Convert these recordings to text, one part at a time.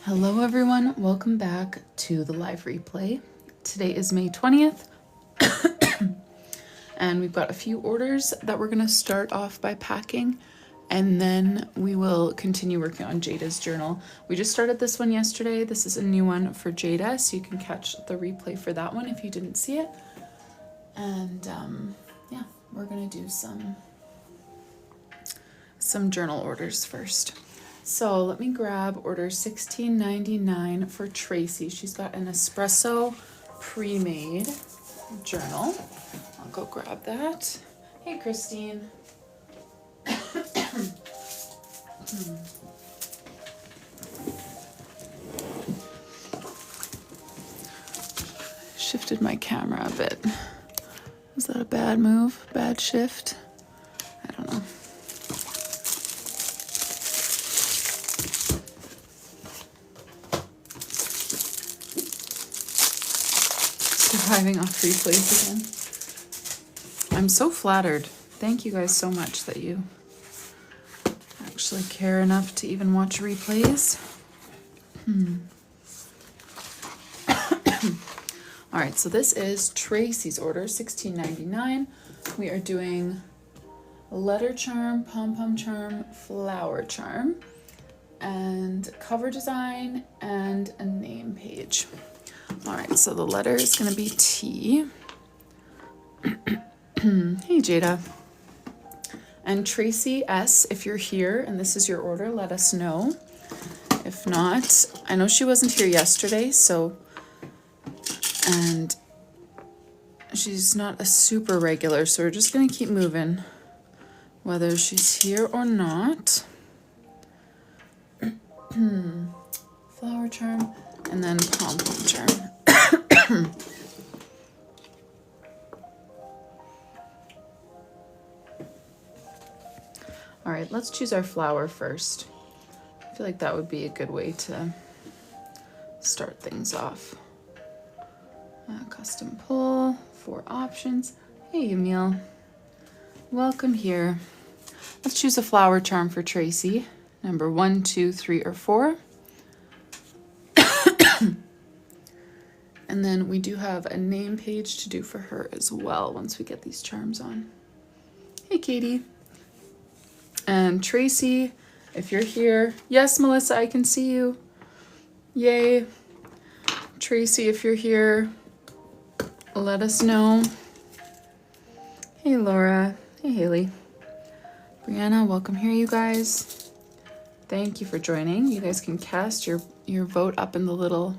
Hello everyone, welcome back to the live replay. Today is May 20th and we've got a few orders that we're going to start off by packing, and then we will continue working on Jayda's journal. We just started this one yesterday. This is a new one for Jayda, so you can catch the replay for that one if you didn't see it. And yeah, we're going to do some journal orders first. So let me grab order 1699 for Tracy. She's got an espresso pre-made journal. I'll go grab that. Hey, Christine. Shifted my camera a bit. Was that a bad move? Bad shift? I don't know. Surviving off replays again. I'm so flattered. Thank you guys so much that you actually care enough to even watch replays. All right, so this is Tracy's order, $16.99. We are doing a letter charm, pom-pom charm, flower charm, and cover design, and a name page. All right, so the letter is going to be T. Hey, Jayda. And Tracy S., if you're here and this is your order, let us know. If not, I know she wasn't here yesterday, so, and she's not a super regular, so we're just going to keep moving, whether she's here or not. Flower charm, and then pom-pom charm. All right, let's choose our flower first. I feel like that would be a good way to start things off. Custom pull, 4 options. Hey, Emil. Welcome here. Let's choose a flower charm for Tracy. Number 1, 2, 3, or 4. And then we do have a name page to do for her as well once we get these charms on. Hey, Katie. And Tracy, if you're here. Yes, Melissa, I can see you. Yay. Tracy, if you're here, let us know. Hey, Laura. Hey, Haley. Brianna, welcome here, you guys. Thank you for joining. You guys can cast your vote up in the little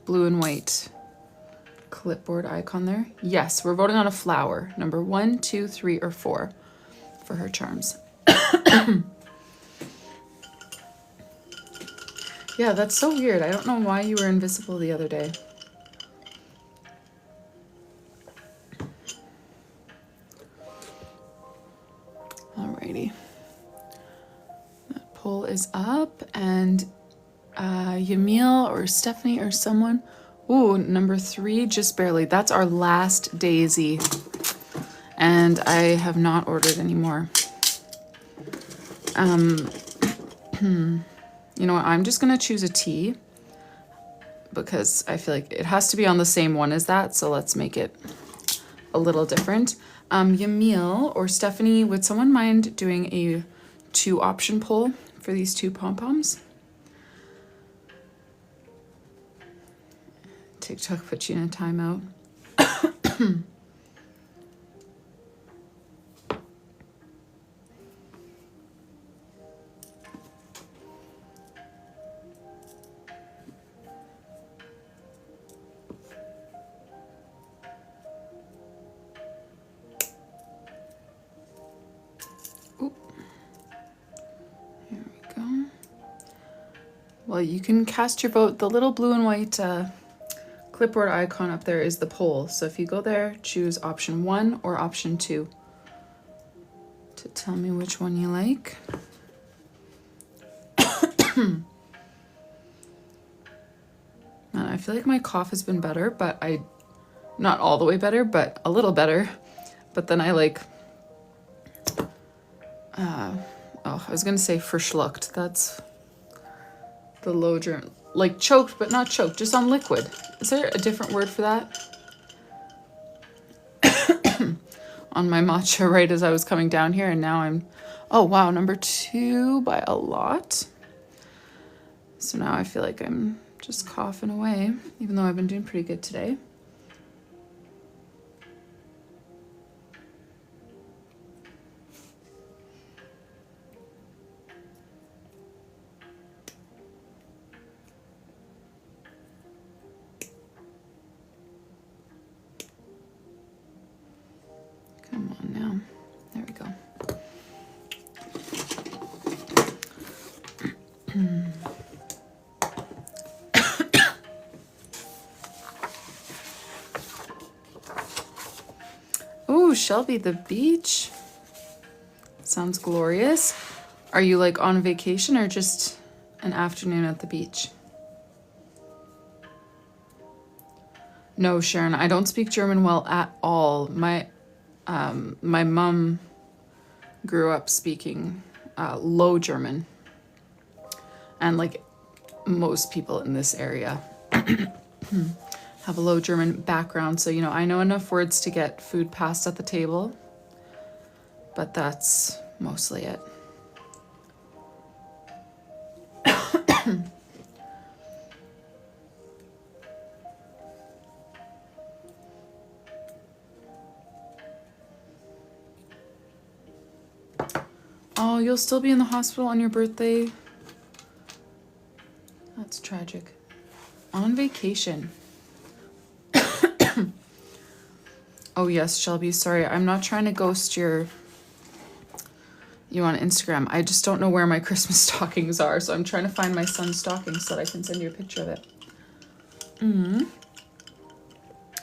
blue and white clipboard icon there. Yes, we're voting on a flower. Number 1, 2, 3, or 4 for her charms. Yeah, that's so weird. I don't know why you were invisible the other day. Alrighty. That poll is up, and Yamil or Stephanie or someone. Ooh, number 3, just barely. That's our last daisy. And I have not ordered anymore. You know what? I'm just going to choose a T because I feel like it has to be on the same one as that. So let's make it a little different. Yamil or Stephanie, would someone mind doing a 2 option poll for these 2 pom-poms? TikTok put you in a timeout. Here we go. Well, you can cast your vote. The little blue and white clipboard icon up there is the poll. So if you go there, choose option 1 or option 2 to tell me which one you like. Man, I feel like my cough has been better, but not all the way better, but a little better. But then I like Oh, I was gonna say verschlucked. That's The low germ, like choked, but not choked, just on liquid. Is there a different word for that? On my matcha right as I was coming down here, and now I'm, oh wow, number 2 by a lot. So now I feel like I'm just coughing away, even though I've been doing pretty good today. Come on now. There we go. Ooh, Shelby, the beach. Sounds glorious. Are you like on vacation or just an afternoon at the beach? No, Sharon, I don't speak German well at all. My mom grew up speaking Low German, and like most people in this area have a Low German background, so you know I know enough words to get food passed at the table, but that's mostly it. Oh, you'll still be in the hospital on your birthday? That's tragic. On vacation. Oh yes, Shelby, sorry. I'm not trying to ghost you on Instagram. I just don't know where my Christmas stockings are, so I'm trying to find my son's stocking so that I can send you a picture of it.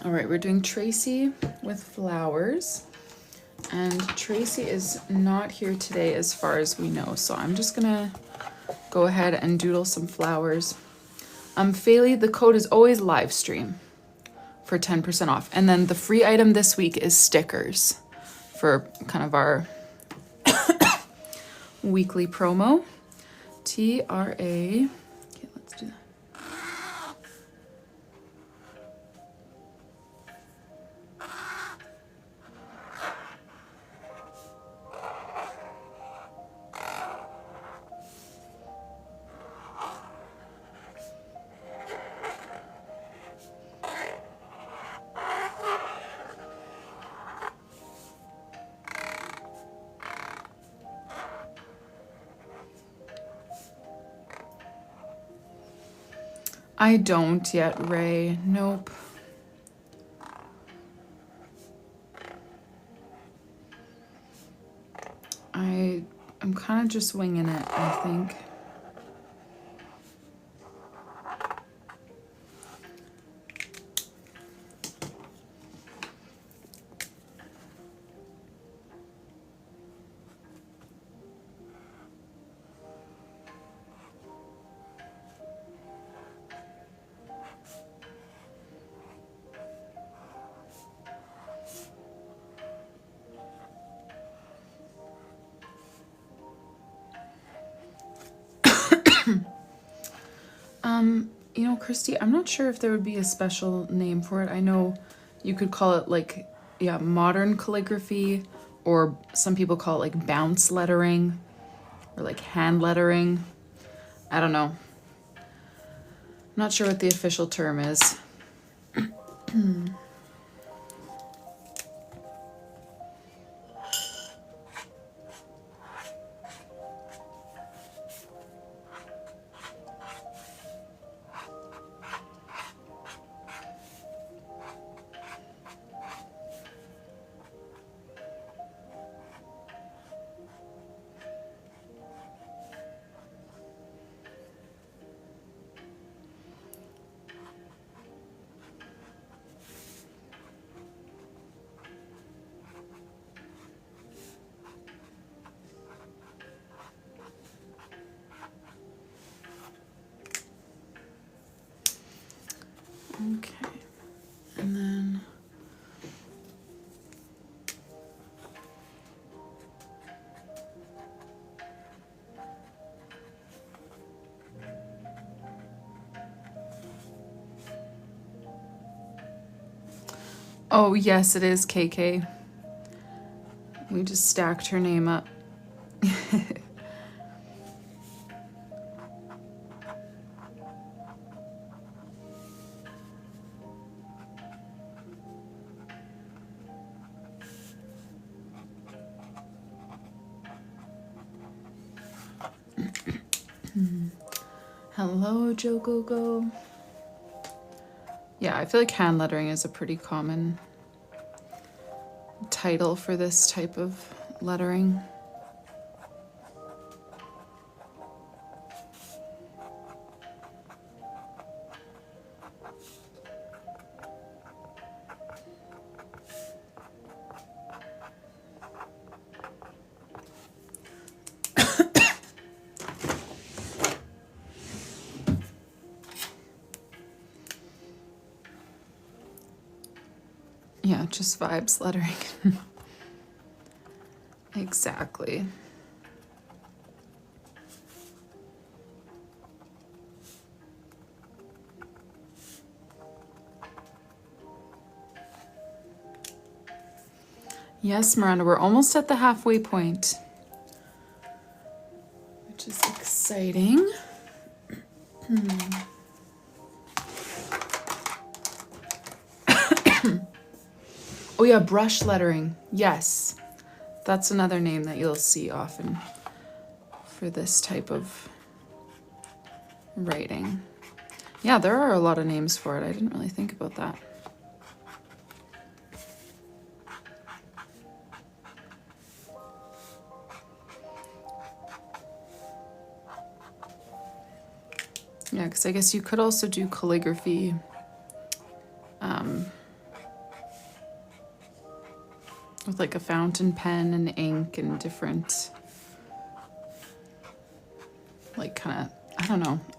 All right, we're doing Tracy with flowers. And Tracy is not here today as far as we know, so I'm just gonna go ahead and doodle some flowers. Faylee, the code is always live stream for 10% off. And then the free item this week is stickers for kind of our weekly promo. TRA. Okay, let's do that. I don't yet, Ray. Nope. I'm kind of just winging it, I think. You know, Christy, I'm not sure if there would be a special name for it. I know you could call it like, yeah, modern calligraphy, or some people call it like bounce lettering or like hand lettering. I don't know. I'm not sure what the official term is. Okay, and then Oh, yes, it is KK. We just stacked her name up. Hello, Joe Go Go. Yeah, I feel like hand lettering is a pretty common title for this type of lettering. Yeah, just vibes lettering. Exactly. Yes, Miranda, we're almost at the halfway point, which is exciting. Oh yeah, brush lettering. Yes, that's another name that you'll see often for this type of writing. Yeah, there are a lot of names for it. I didn't really think about that. Yeah, because I guess you could also do calligraphy. With like a fountain pen and ink and different, like kind of, I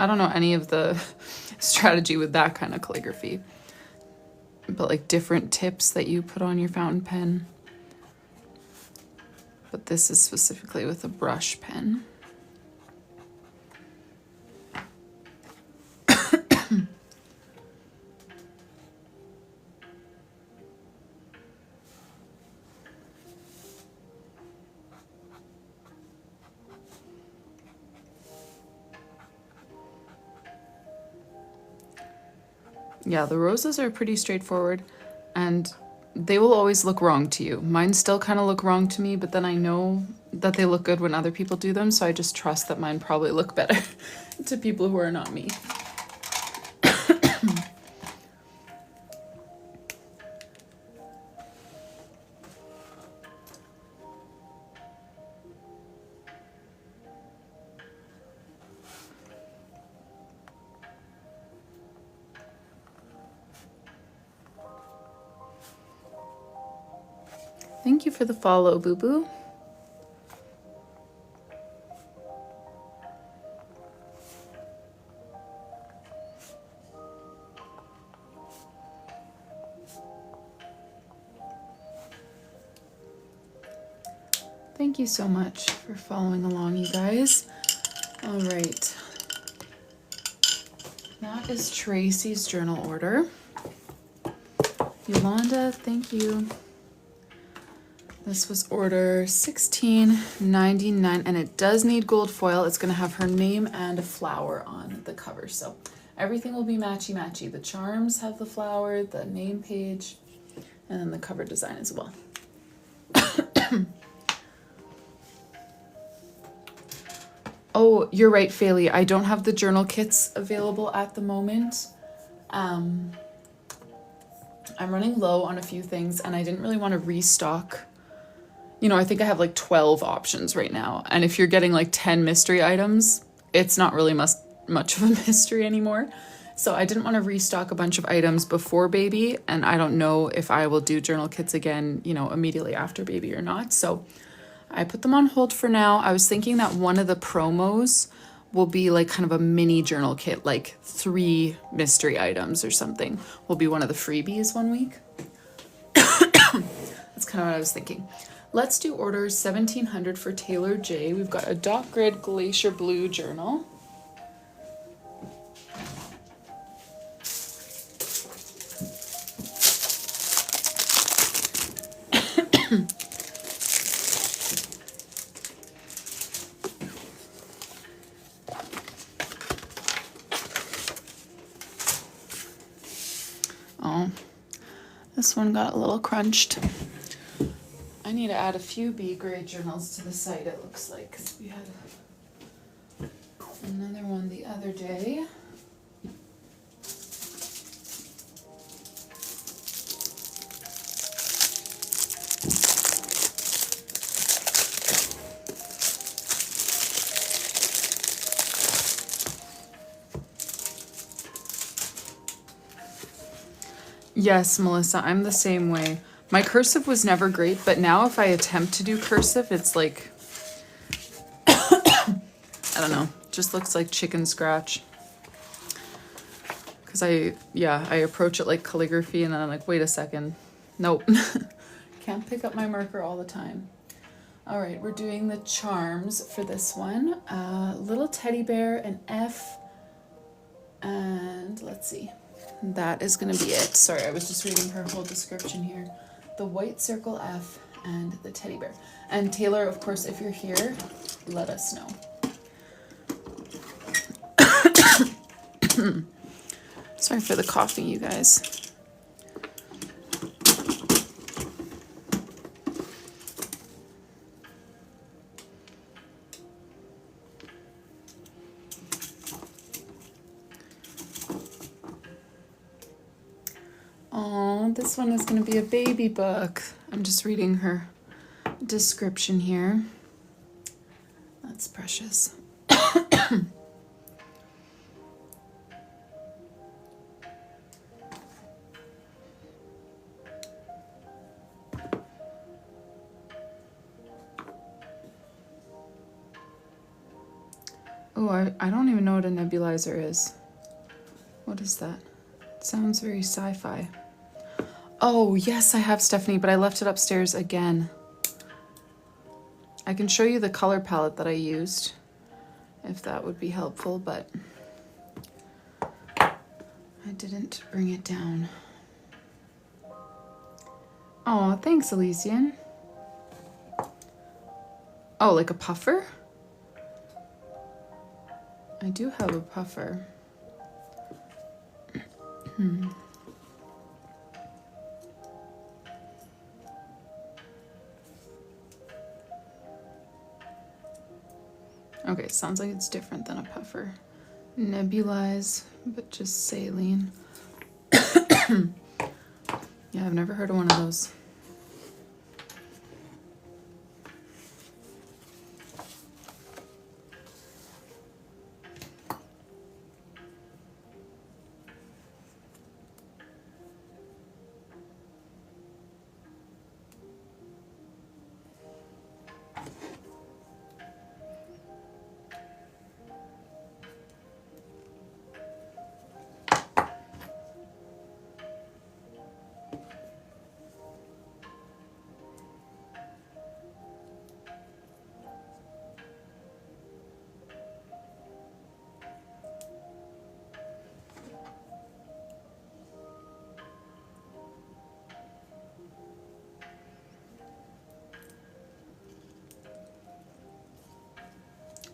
don't know any of the strategy with that kind of calligraphy, but like different tips that you put on your fountain pen. But this is specifically with a brush pen. Yeah, the roses are pretty straightforward and they will always look wrong to you. Mine still kind of look wrong to me, but then I know that they look good when other people do them, so I just trust that mine probably look better to people who are not me. Thank you for the follow, Boo Boo. Thank you so much for following along, you guys. All right. That is Tracy's journal order. Yolanda, thank you. This was order 1699, and it does need gold foil. It's going to have her name and a flower on the cover, so everything will be matchy-matchy. The charms have the flower, the name page, and then the cover design as well. Oh, you're right, Fayley. I don't have the journal kits available at the moment. I'm running low on a few things, and I didn't really want to restock. You know, I think I have like 12 options right now. And if you're getting like 10 mystery items, it's not really much of a mystery anymore. So I didn't want to restock a bunch of items before baby. And I don't know if I will do journal kits again, you know, immediately after baby or not. So I put them on hold for now. I was thinking that one of the promos will be like kind of a mini journal kit, like 3 mystery items or something will be one of the freebies one week. That's kind of what I was thinking. Let's do order 1700 for Taylor J. We've got a dot grid glacier blue journal. This one got a little crunched. I need to add a few B grade journals to the site, it looks like, because we had another one the other day. Yes, Melissa, I'm the same way. My cursive was never great, but now if I attempt to do cursive, it's like, I don't know, just looks like chicken scratch. Because I approach it like calligraphy and then I'm like, wait a second. Nope. Can't pick up my marker all the time. All right, we're doing the charms for this one. Little teddy bear, an F, and let's see. That is going to be it. Sorry, I was just reading her whole description here. The white circle F and the teddy bear. And Taylor, of course, if you're here, let us know. Sorry for the coughing, you guys. Oh, this one is going to be a baby book. I'm just reading her description here. That's precious. Oh, I don't even know what a nebulizer is. What is that? It sounds very sci-fi. Oh, yes, I have, Stephanie, but I left it upstairs again. I can show you the color palette that I used, if that would be helpful, but I didn't bring it down. Oh, thanks, Elysian. Oh, like a puffer? I do have a puffer. Okay, sounds like it's different than a puffer. Nebulize, but just saline. Yeah, I've never heard of one of those.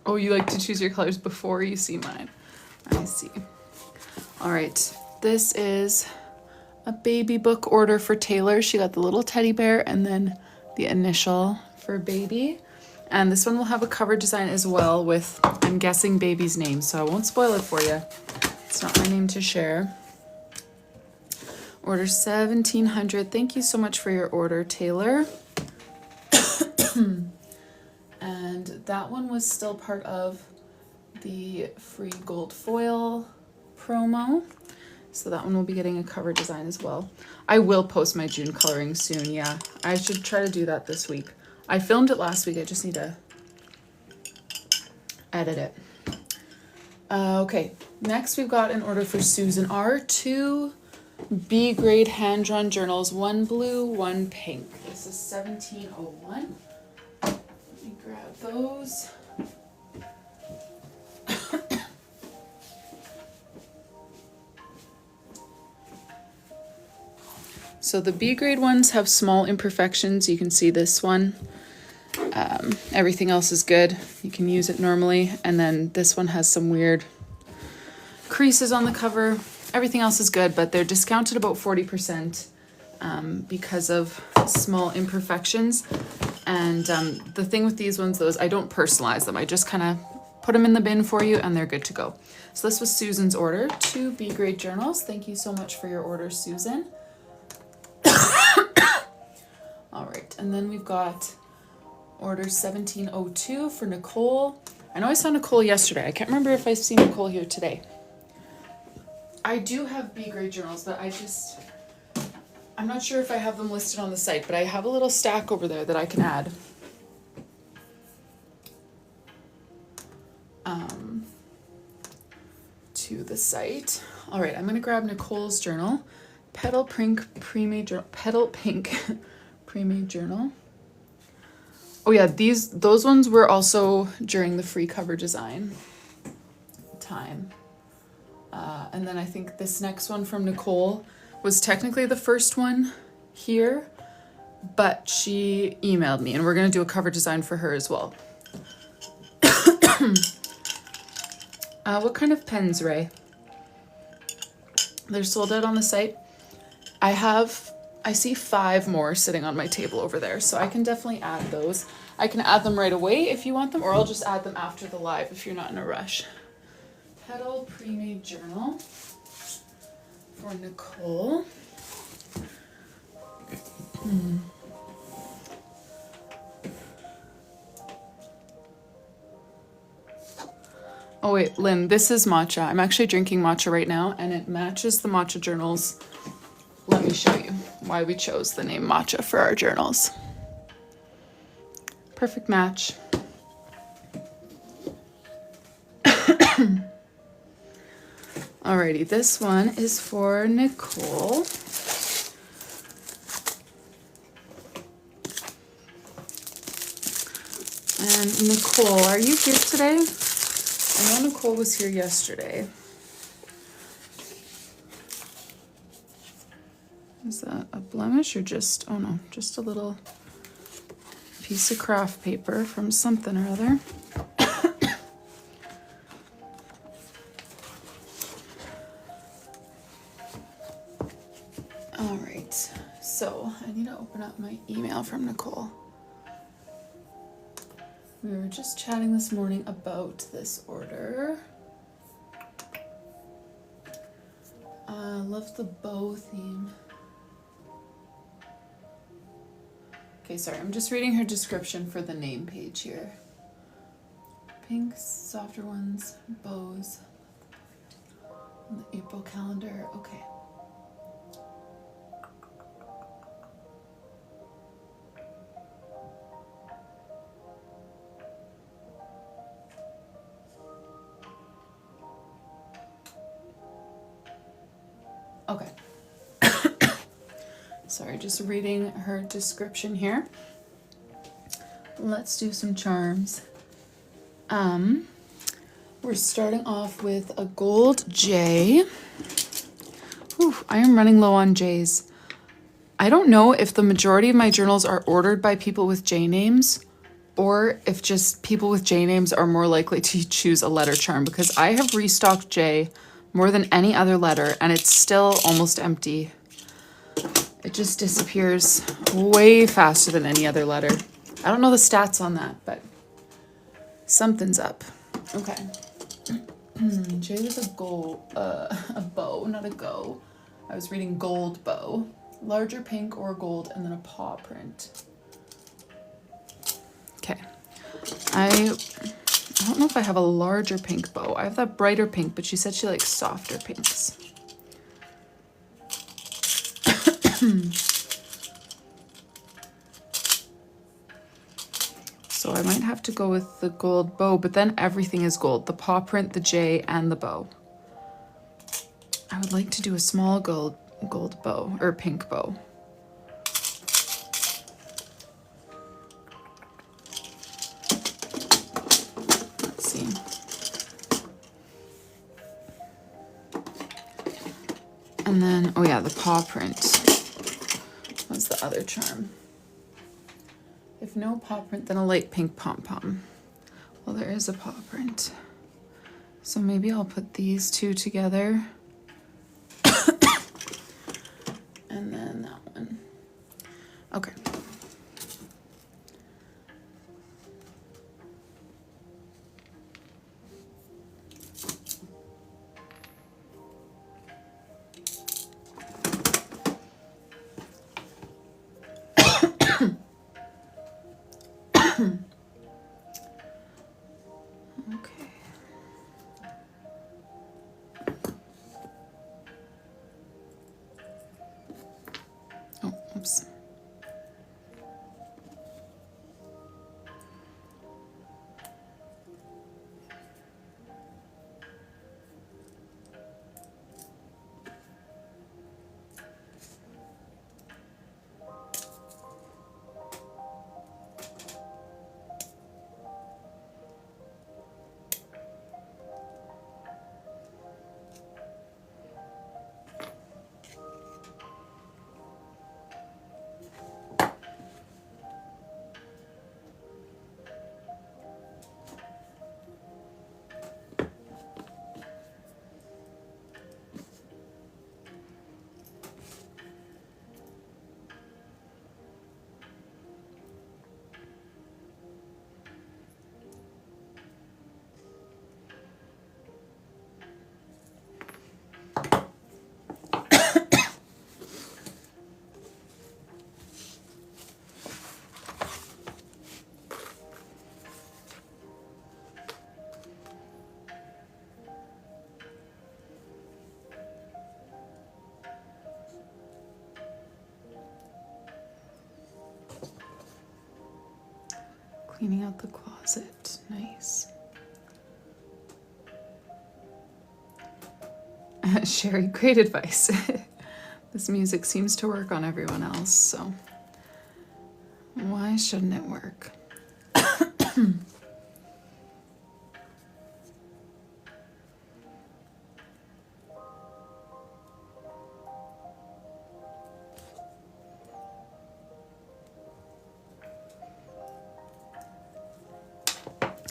Oh, you like to choose your colors before you see mine. I see. All right, this is a baby book order for Taylor. She got the little teddy bear and then the initial for baby. And this one will have a cover design as well with, I'm guessing, baby's name, so I won't spoil it for you. It's not my name to share. Order 1,700. Thank you so much for your order, Taylor. And that one was still part of the free gold foil promo. So that one will be getting a cover design as well. I will post my June coloring soon, yeah. I should try to do that this week. I filmed it last week, I just need to edit it. Okay, next we've got an order for Susan R. 2 B grade hand-drawn journals, one blue, one pink. This is 1701. Let me grab those. So the B grade ones have small imperfections. You can see this one. Everything else is good. You can use it normally. And then this one has some weird creases on the cover. Everything else is good, but they're discounted about 40%. because of small imperfections. And the thing with these ones, those I don't personalize them. I just kind of put them in the bin for you and they're good to go. So this was Susan's order, 2 B grade journals. Thank you so much for your order, Susan. All right, and then we've got order 1702 for Nicole. I know I saw Nicole yesterday. I can't remember if I've seen Nicole here today. I do have B grade journals, but I'm not sure if I have them listed on the site, but I have a little stack over there that I can add. To the site. All right, I'm gonna grab Nicole's journal, Petal Pink Pre-Made Journal. Oh yeah, those ones were also during the free cover design time. And then I think this next one from Nicole was technically the first one here, but she emailed me and we're gonna do a cover design for her as well. What kind of pens, Ray? They're sold out on the site. I see 5 more sitting on my table over there, so I can definitely add those. I can add them right away if you want them, or I'll just add them after the live if you're not in a rush. Petal Pre-Made Journal for Nicole. Oh wait, Lynn, this is matcha. I'm actually drinking matcha right now and it matches the matcha journals. Let me show you why we chose the name matcha for our journals. Perfect match. Alrighty, this one is for Nicole. And Nicole, are you here today? I know Nicole was here yesterday. Is that a blemish or just, oh no, just a little piece of craft paper from something or other. All right, so I need to open up my email from Nicole. We were just chatting this morning about this order. Love the bow theme. Okay, sorry, I'm just reading her description for the name page here. Pinks, softer ones, bows. On the April calendar, okay. Okay. Sorry, just reading her description here. Let's do some charms. We're starting off with a gold J. Whew, I am running low on J's. I don't know if the majority of my journals are ordered by people with J names or if just people with J names are more likely to choose a letter charm, because I have restocked J more than any other letter and it's still almost empty. It just disappears way faster than any other letter. I don't know the stats on that, but something's up. Okay. J with a bow, not a go. I was reading gold bow. Larger pink or gold, and then a paw print. Okay. I don't know if I have a larger pink bow. I have that brighter pink, but she said she likes softer pinks. So I might have to go with the gold bow, but then everything is gold. The paw print, the J, and the bow. I would like to do a small gold bow, or pink bow. Let's see. And then, oh yeah, the paw print. What's the other charm? If no paw print, then a light pink pom-pom. Well, there is a paw print. So maybe I'll put these two together. and then that one. Okay. Okay. Oh, oops. Cleaning out the closet. Nice. Sherry, great advice. This music seems to work on everyone else, so why shouldn't it work?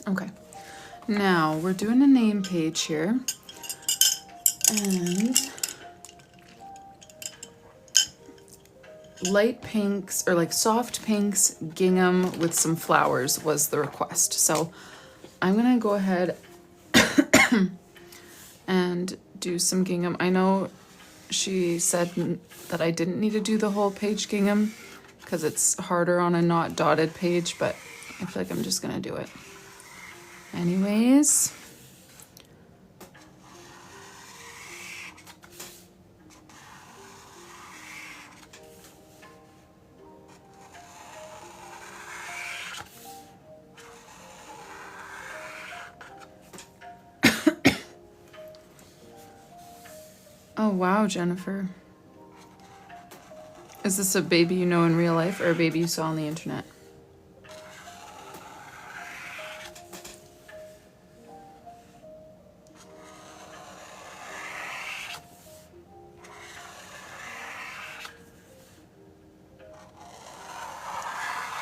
Okay, now we're doing a name page here, and light pinks, or like soft pinks, gingham with some flowers was the request. So I'm gonna go ahead and do some gingham. I know she said that I didn't need to do the whole page gingham because it's harder on a not dotted page, but I feel like I'm just gonna do it anyways. Oh wow, Jennifer. Is this a baby you know in real life or a baby you saw on the internet?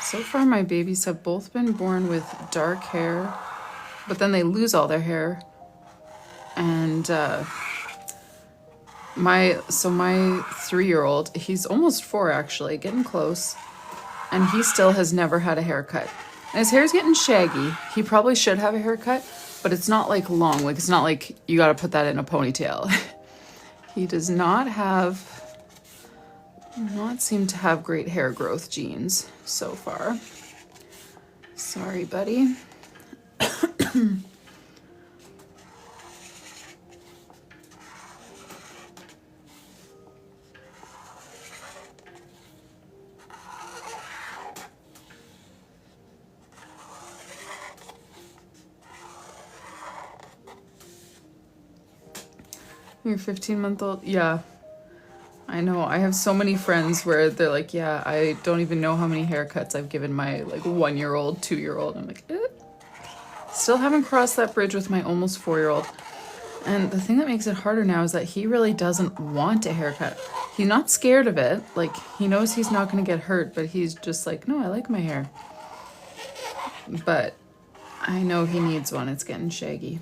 So far my babies have both been born with dark hair, but then they lose all their hair. And my 3-year-old, he's almost 4 actually, getting close, and he still has never had a haircut. And his hair's getting shaggy. He probably should have a haircut, but it's not like long. Like it's not like you gotta put that in a ponytail. He does not seem to have great hair growth genes so far. Sorry, buddy. Your 15-month-old? Yeah. I know. I have so many friends where they're like, yeah, I don't even know how many haircuts I've given my like 1-year-old, 2-year-old. I'm like, eh. Still haven't crossed that bridge with my almost 4-year-old. And the thing that makes it harder now is that he really doesn't want a haircut. He's not scared of it. Like, he knows he's not going to get hurt, but he's just like, no, I like my hair. But I know he needs one. It's getting shaggy.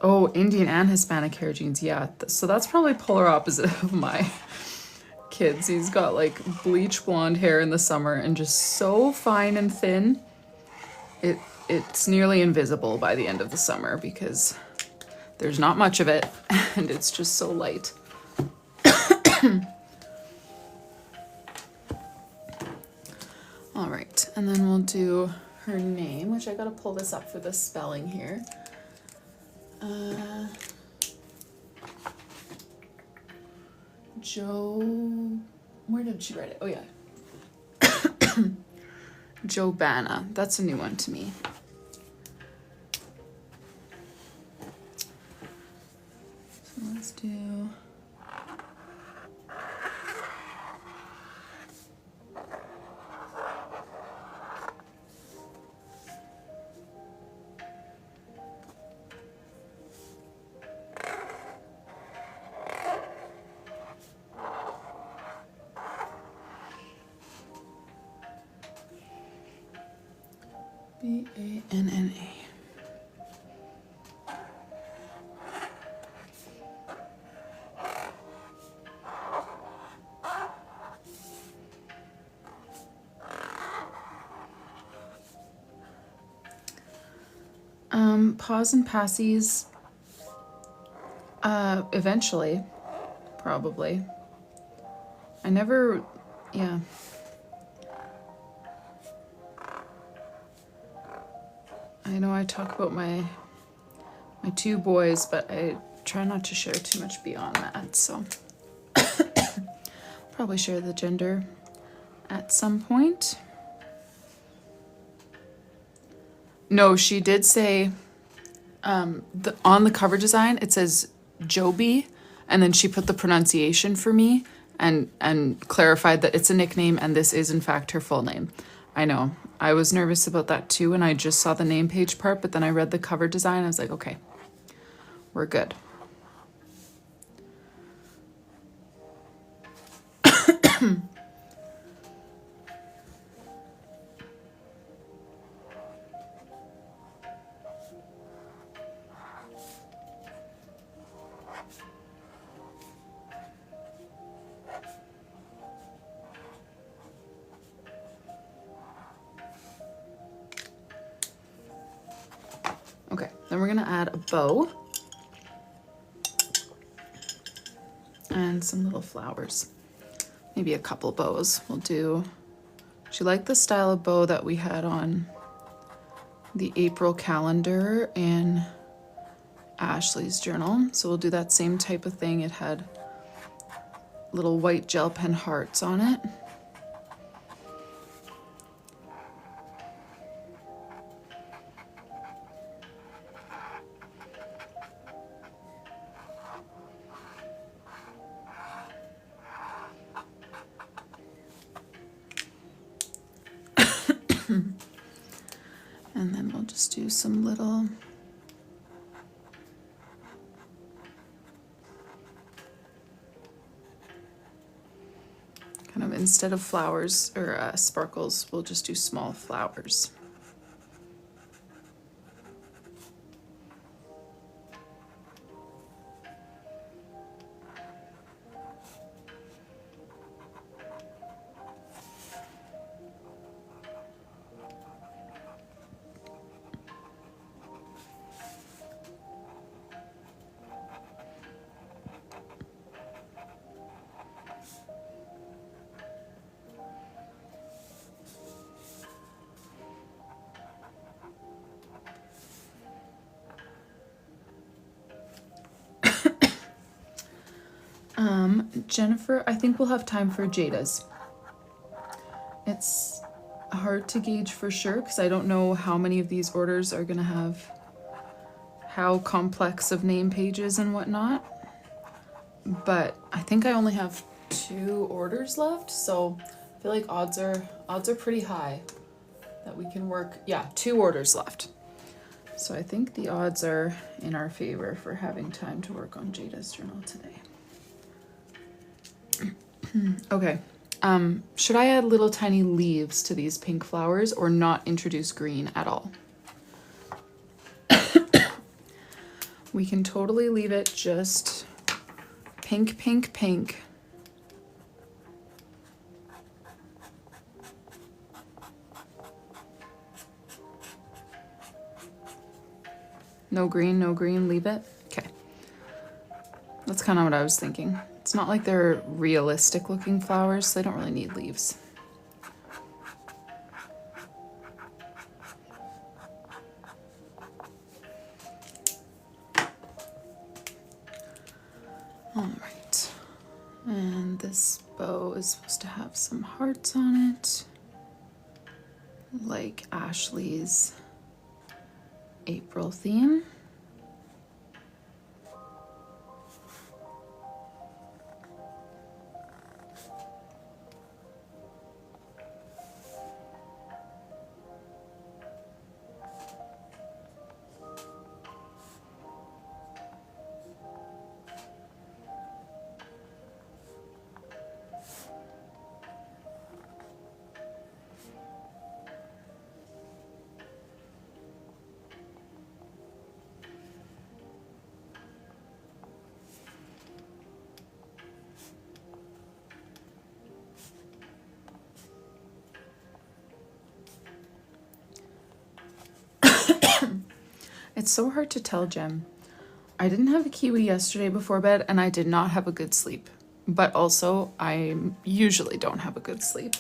Oh, Indian and Hispanic hair genes. Yeah. So that's probably polar opposite of my kids. He's got like bleach blonde hair in the summer and just so fine and thin. It's nearly invisible by the end of the summer because there's not much of it and it's just so light. All right, and then we'll do her name, which I gotta pull this up for the spelling here. Where did she write it? Oh yeah. Jobana. That's a new one to me. So let's do... Banna. Pause and passies. Eventually, probably. Yeah. I know I talk about my two boys, but I try not to share too much beyond that, so probably share the gender at some point. No, she did say on the cover design it says Joby, and then she put the pronunciation for me and clarified that it's a nickname and this is in fact her full name. I know. I was nervous about that too, and I just saw the name page part, but then I read the cover design. I was like, okay, we're good. Okay, then we're gonna add a bow and some little flowers. Maybe a couple bows. We'll do, she liked the style of bow that we had on the April calendar in Ashley's journal. So we'll do that same type of thing. It had little white gel pen hearts on it. And then we'll just do some little kind of, instead of flowers or sparkles, we'll just do small flowers. Jennifer, I think we'll have time for Jayda's. It's hard to gauge for sure because I don't know how many of these orders are gonna have how complex of name pages and whatnot. But I think I only have 2 orders left, so I feel like odds are pretty high that we can work. Yeah, 2 orders left. So I think the odds are in our favor for having time to work on Jayda's journal today. Okay, should I add little tiny leaves to these pink flowers or not introduce green at all? We can totally leave it just pink, pink, pink. No green, leave it. Okay. That's kind of what I was thinking. It's not like they're realistic looking flowers, so they don't really need leaves. All right. And this bow is supposed to have some hearts on it, like Ashley's April theme. It's so hard to tell, Jem. I didn't have a kiwi yesterday before bed, and I did not have a good sleep. But also, I usually don't have a good sleep.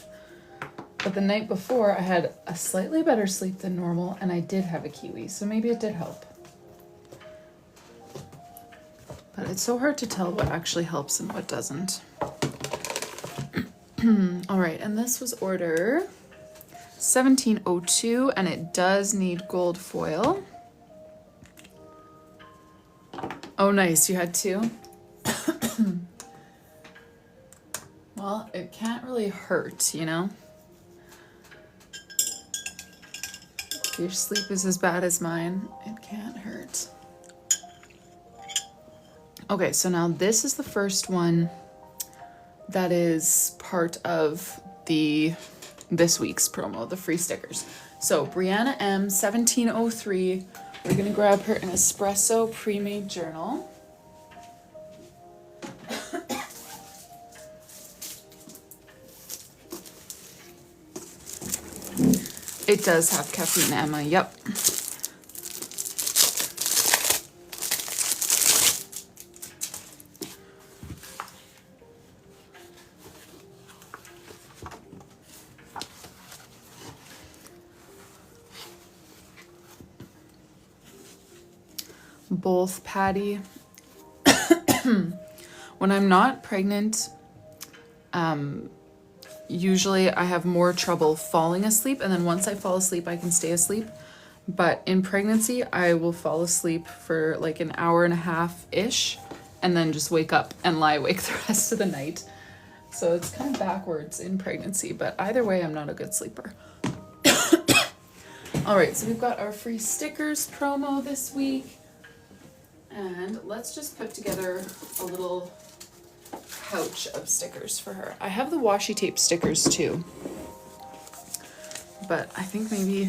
But the night before, I had a slightly better sleep than normal, and I did have a kiwi, so maybe it did help. But it's so hard to tell what actually helps and what doesn't. All right, and this was order 1702, and it does need gold foil. Oh, nice, you had two? Well, it can't really hurt, you know? If your sleep is as bad as mine, it can't hurt. Okay, so now this is the first one that is part of this week's promo, the free stickers. So Brianna M, 1703. We're gonna grab her an espresso pre-made journal. It does have caffeine, Emma, yep. Both Patty. When I'm not pregnant, usually I have more trouble falling asleep, and then once I fall asleep, I can stay asleep. But in pregnancy, I will fall asleep for like an hour and a half-ish, and then just wake up and lie awake the rest of the night. So it's kind of backwards in pregnancy, but either way, I'm not a good sleeper. All right, so we've got our free stickers promo this week. And let's just put together a little pouch of stickers for her. I have the washi tape stickers too, but I think maybe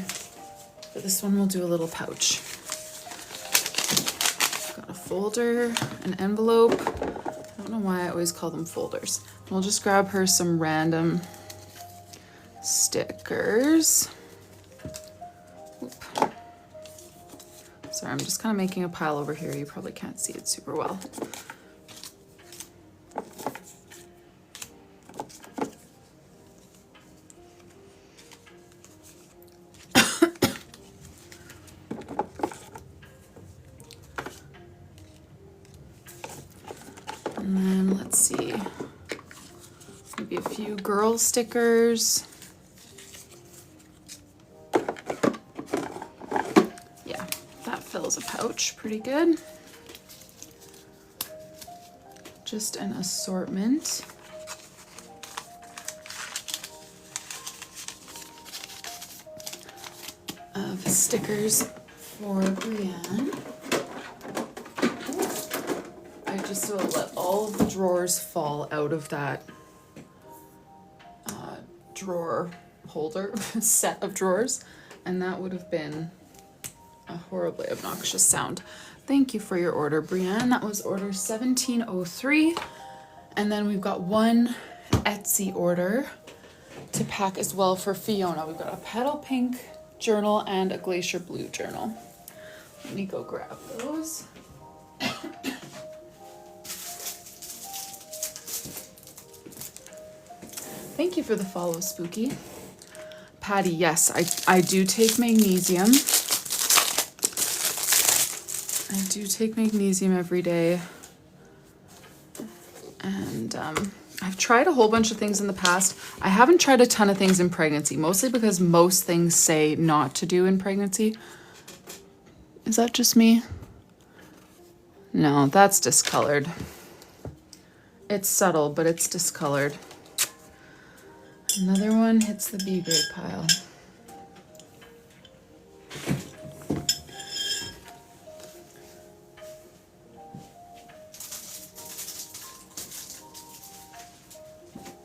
for this one we'll do a little pouch. Got a folder, an envelope. I don't know why I always call them folders. We'll just grab her some random stickers. Oop. Sorry, I'm just kind of making a pile over here. You probably can't see it super well. And then let's see, maybe a few girl stickers. Yeah, that fills a pouch pretty good. Just an assortment. Of stickers for Brienne. I just will let all of the drawers fall out of that drawer holder set of drawers, and that would have been a horribly obnoxious sound. Thank you for your order, Brienne. That was order 1703. And then we've got one Etsy order to pack as well for Fiona. We've got a petal pink journal and a glacier blue journal. Let me go grab those. Thank you for the follow, Spooky. Patty, yes, I do take magnesium. I do take magnesium every day. And I've tried a whole bunch of things in the past. I haven't tried a ton of things in pregnancy, mostly because most things say not to do in pregnancy. Is that just me? No, that's discolored. It's subtle, but it's discolored. Another one hits the B grade pile.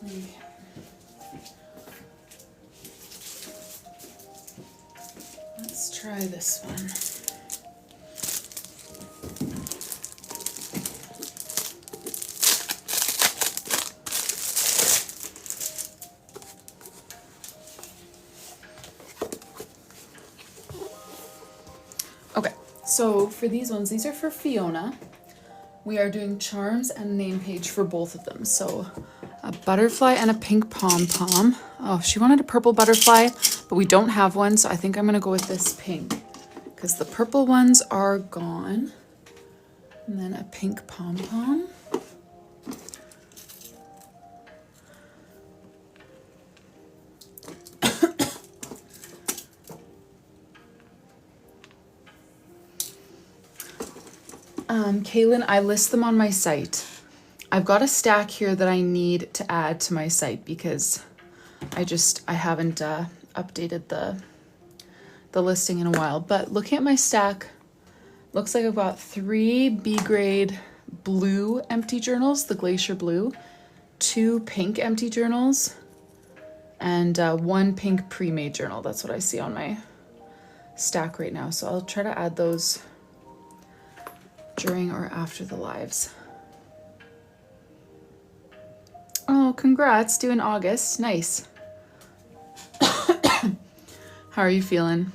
Okay. Let's try this one. Okay, so for these ones, these are for Fiona. We are doing charms and name page for both of them. So a butterfly and a pink pom-pom. Oh, she wanted a purple butterfly, but we don't have one, so I think I'm gonna go with this pink because the purple ones are gone. And then a pink pom-pom. Kaylin, I list them on my site. I've got a stack here that I need to add to my site because I haven't updated the listing in a while. But looking at my stack, looks like I've got 3 B grade blue empty journals, the glacier blue, 2 pink empty journals, and 1 pink pre-made journal. That's what I see on my stack right now. So I'll try to add those during or after the lives. Oh, congrats, due in August. Nice. How are you feeling?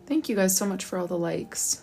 Thank you guys so much for all the likes.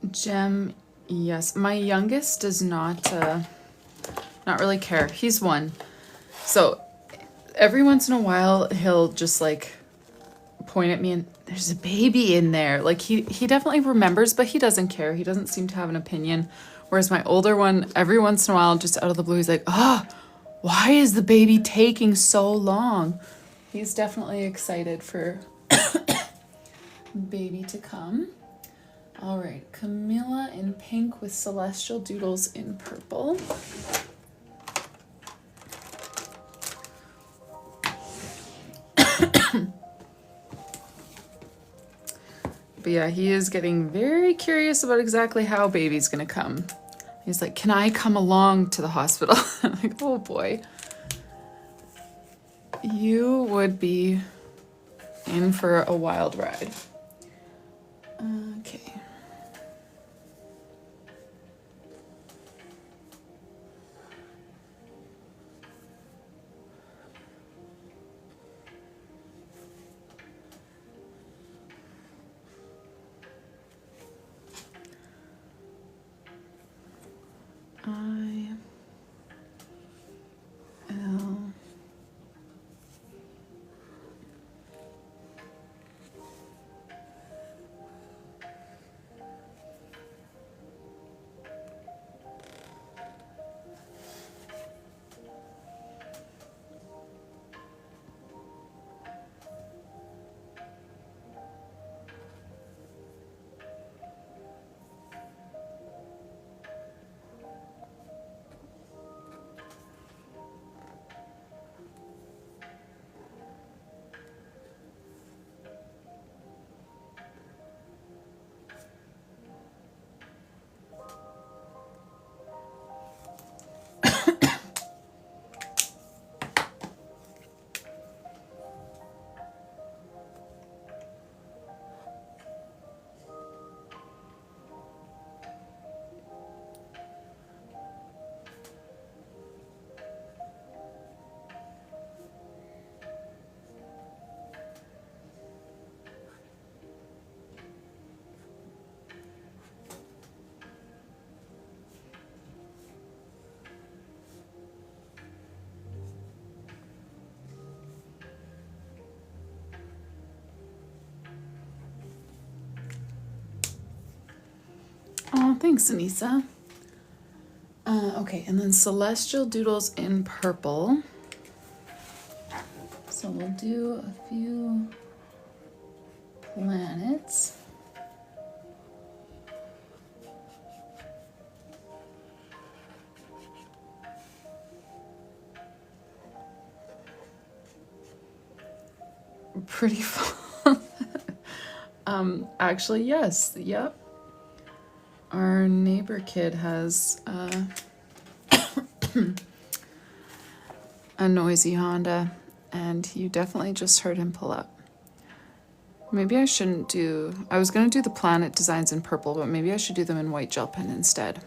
Gem, yes. My youngest does not really care. He's 1. So every once in a while he'll just like point at me and there's a baby in there. Like he definitely remembers, but he doesn't care. He doesn't seem to have an opinion. Whereas my older one, every once in a while, just out of the blue, he's like, oh, why is the baby taking so long? He's definitely excited for baby to come. All right, Camilla in pink with Celestial Doodles in purple. But yeah, he is getting very curious about exactly how baby's gonna come. He's like, can I come along to the hospital? I'm like, oh boy. You would be in for a wild ride. Okay. thanks, Anissa. Okay, and then Celestial Doodles in purple. So we'll do a few planets. Pretty fun. Actually, yes. Yep. Our neighbor kid has a noisy Honda, and you definitely just heard him pull up. Maybe I shouldn't do... I was going to do the planet designs in purple, but maybe I should do them in white gel pen instead.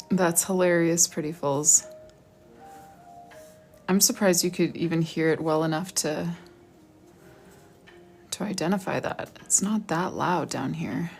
That's hilarious, Pretty Fools. I'm surprised you could even hear it well enough to identify that. It's not that loud down here.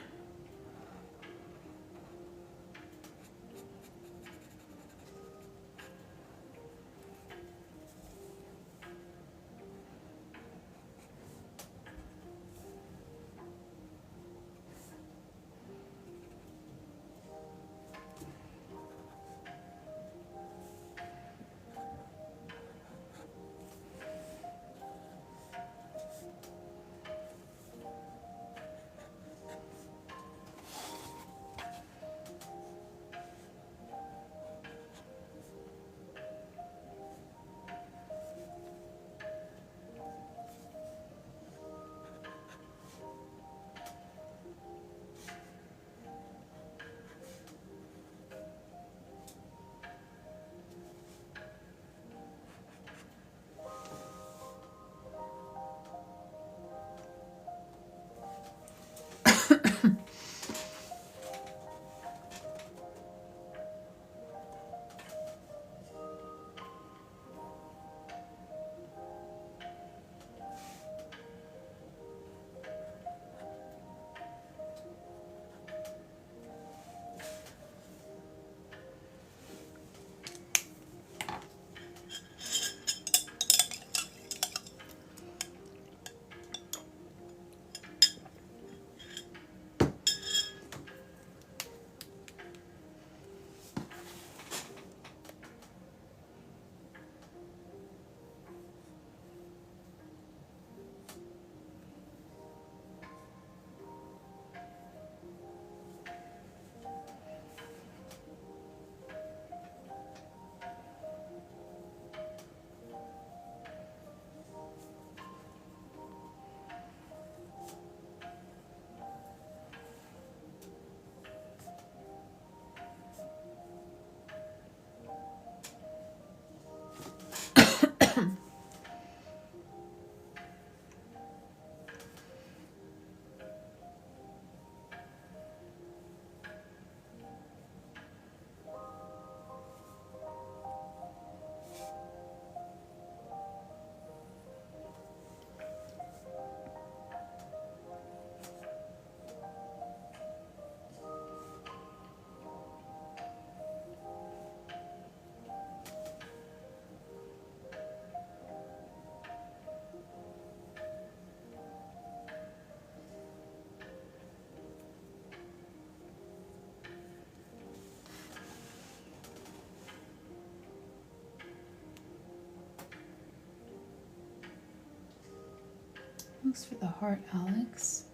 Thanks for the heart, Alex.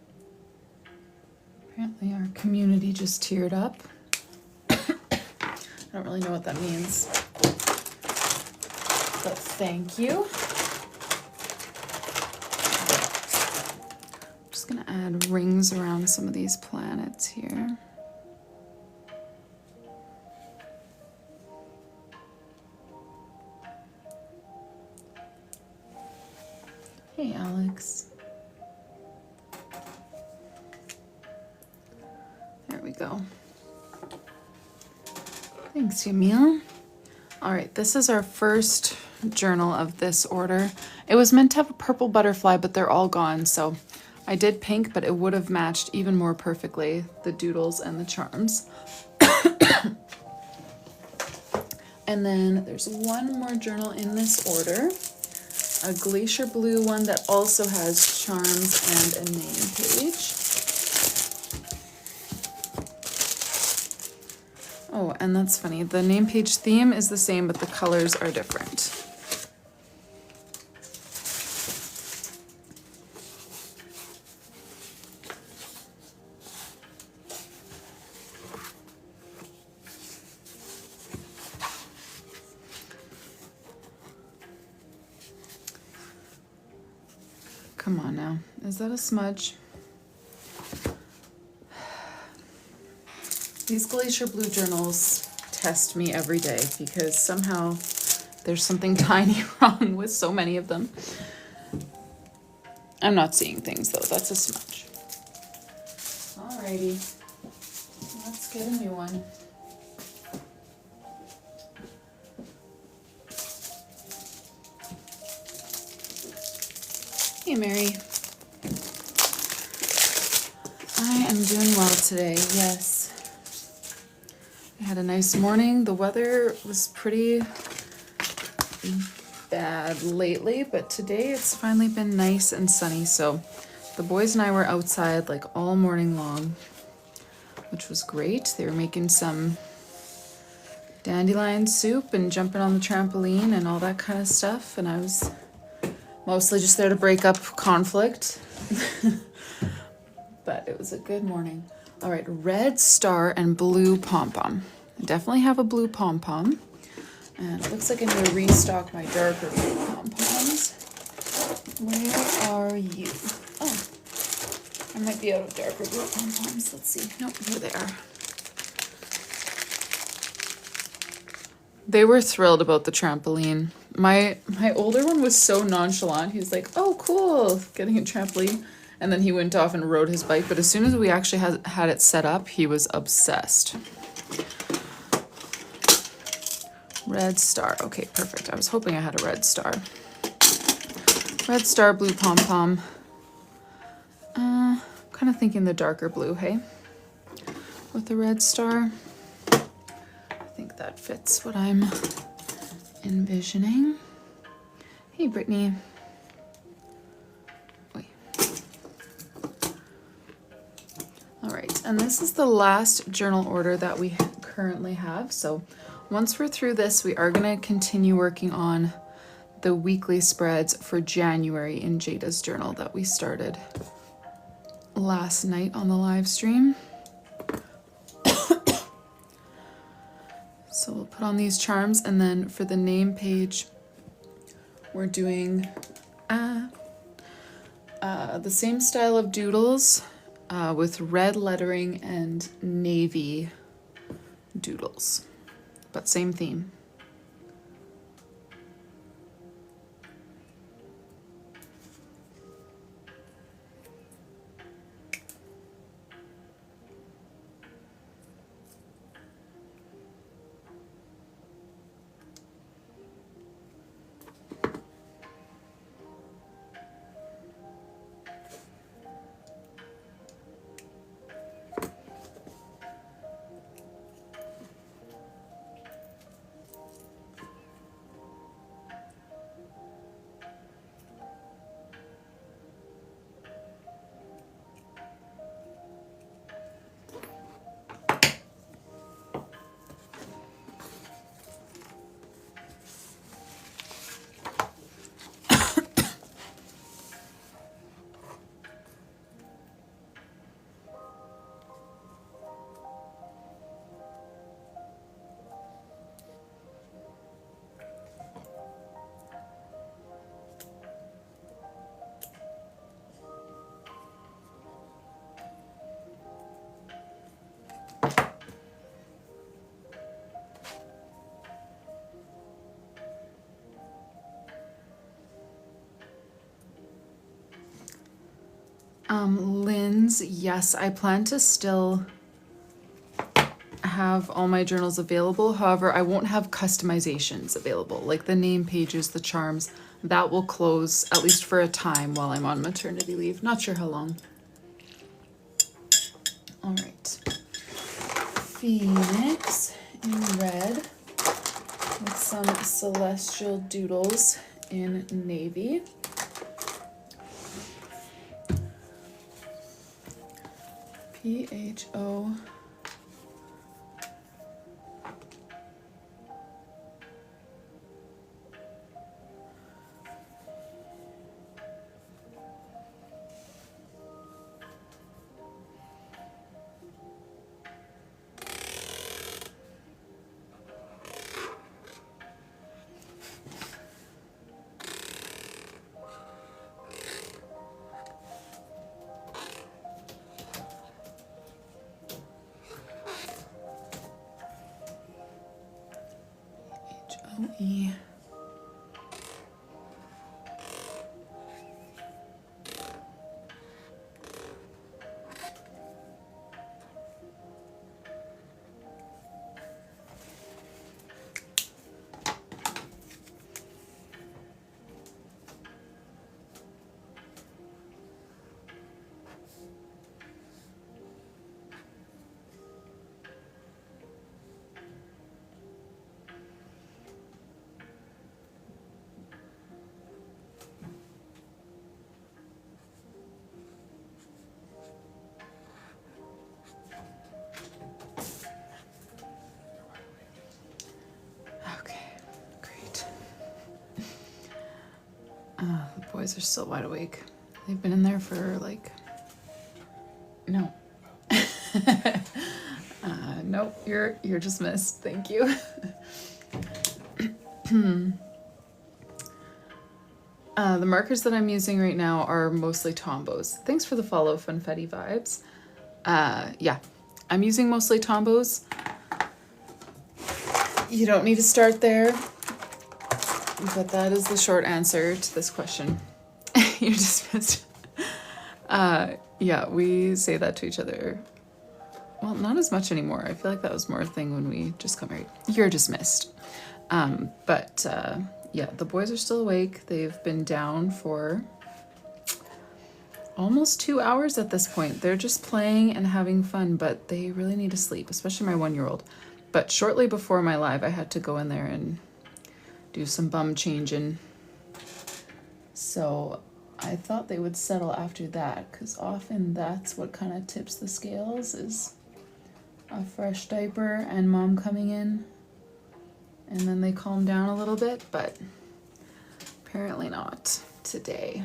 Apparently our community just teared up. I don't really know what that means, but thank you. I'm just gonna add rings around some of these planets here. Hey, Alex. There we go. Thanks, Yamil. All right, this is our first journal of this order. It was meant to have a purple butterfly, but they're all gone. So I did pink, but it would have matched even more perfectly the doodles and the charms. And then there's one more journal in this order, a glacier blue one that also has charms and a name page. Oh, and that's funny. The name page theme is the same, but the colors are different. Come on now. Is that a smudge? These glacier blue journals test me every day because somehow there's something tiny wrong with so many of them. I'm not seeing things though. That's a smudge. Alrighty. Let's get a new one. Hey, Mary. I am doing well today, yes. I had a nice morning. The weather was pretty bad lately, but today it's finally been nice and sunny. So the boys and I were outside like all morning long, which was great. They were making some dandelion soup and jumping on the trampoline and all that kind of stuff. And I was mostly just there to break up conflict. But it was a good morning. All right, red star and blue pom-pom. I definitely have a blue pom-pom. And it looks like I need to restock my darker blue pom-poms. Where are you? Oh, I might be out of darker blue pom-poms. Let's see. Nope, here they are. They were thrilled about the trampoline. My older one was so nonchalant. He was like, oh, cool, getting a trampoline. And then he went off and rode his bike. But as soon as we actually had it set up, he was obsessed. Red star. Okay, perfect. I was hoping I had a red star. Red star, blue pom-pom. Kind of thinking the darker blue, hey? With the red star. I think that fits what I'm envisioning. Hey, Brittany. Wait. All right, and this is the last journal order that we currently have. So once we're through this, we are going to continue working on the weekly spreads for January in Jayda's journal that we started last night on the live stream. So we'll put on these charms, and then for the name page, we're doing the same style of doodles with red lettering and navy doodles, but same theme. Lynn's, yes, I plan to still have all my journals available. However, I won't have customizations available, like the name pages, the charms. That will close, at least for a time, while I'm on maternity leave. Not sure how long. All right. Phoenix in red. Celestial Doodles in navy. PHO. HOE. Okay, great. The boys are still wide awake. They've been in there for like, no. Nope, you're dismissed. Thank you. The markers that I'm using right now are mostly Tombos. Thanks for the follow, Funfetti Vibes. Yeah, I'm using mostly Tombos. You don't need to start there, but that is the short answer to this question. You're dismissed. Yeah, we say that to each other. Well, not as much anymore. I feel like that was more a thing when we just got married. You're dismissed. Yeah, the boys are still awake. They've been down for almost 2 hours at this point. They're just playing and having fun, but they really need to sleep, especially my 1-year-old. But shortly before my live, I had to go in there and do some bum changing. So I thought they would settle after that, because often that's what kind of tips the scales, is a fresh diaper and mom coming in. And then they calm down a little bit, but apparently not today.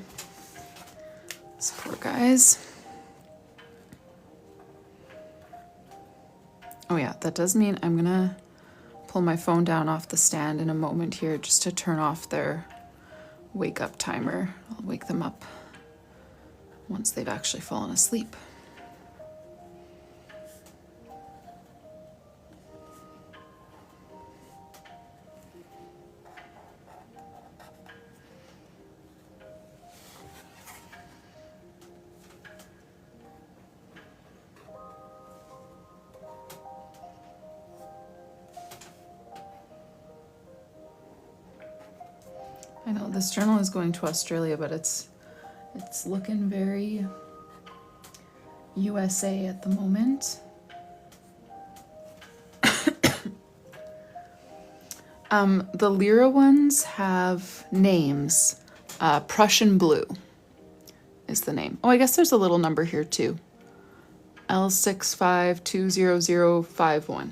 These poor guys. Oh yeah, that does mean I'm gonna pull my phone down off the stand in a moment here just to turn off their wake up timer. I'll wake them up once they've actually fallen asleep. I know this journal is going to Australia, but it's looking very USA at the moment. The Lyra ones have names. Prussian Blue is the name. Oh, I guess there's a little number here too. L6520051.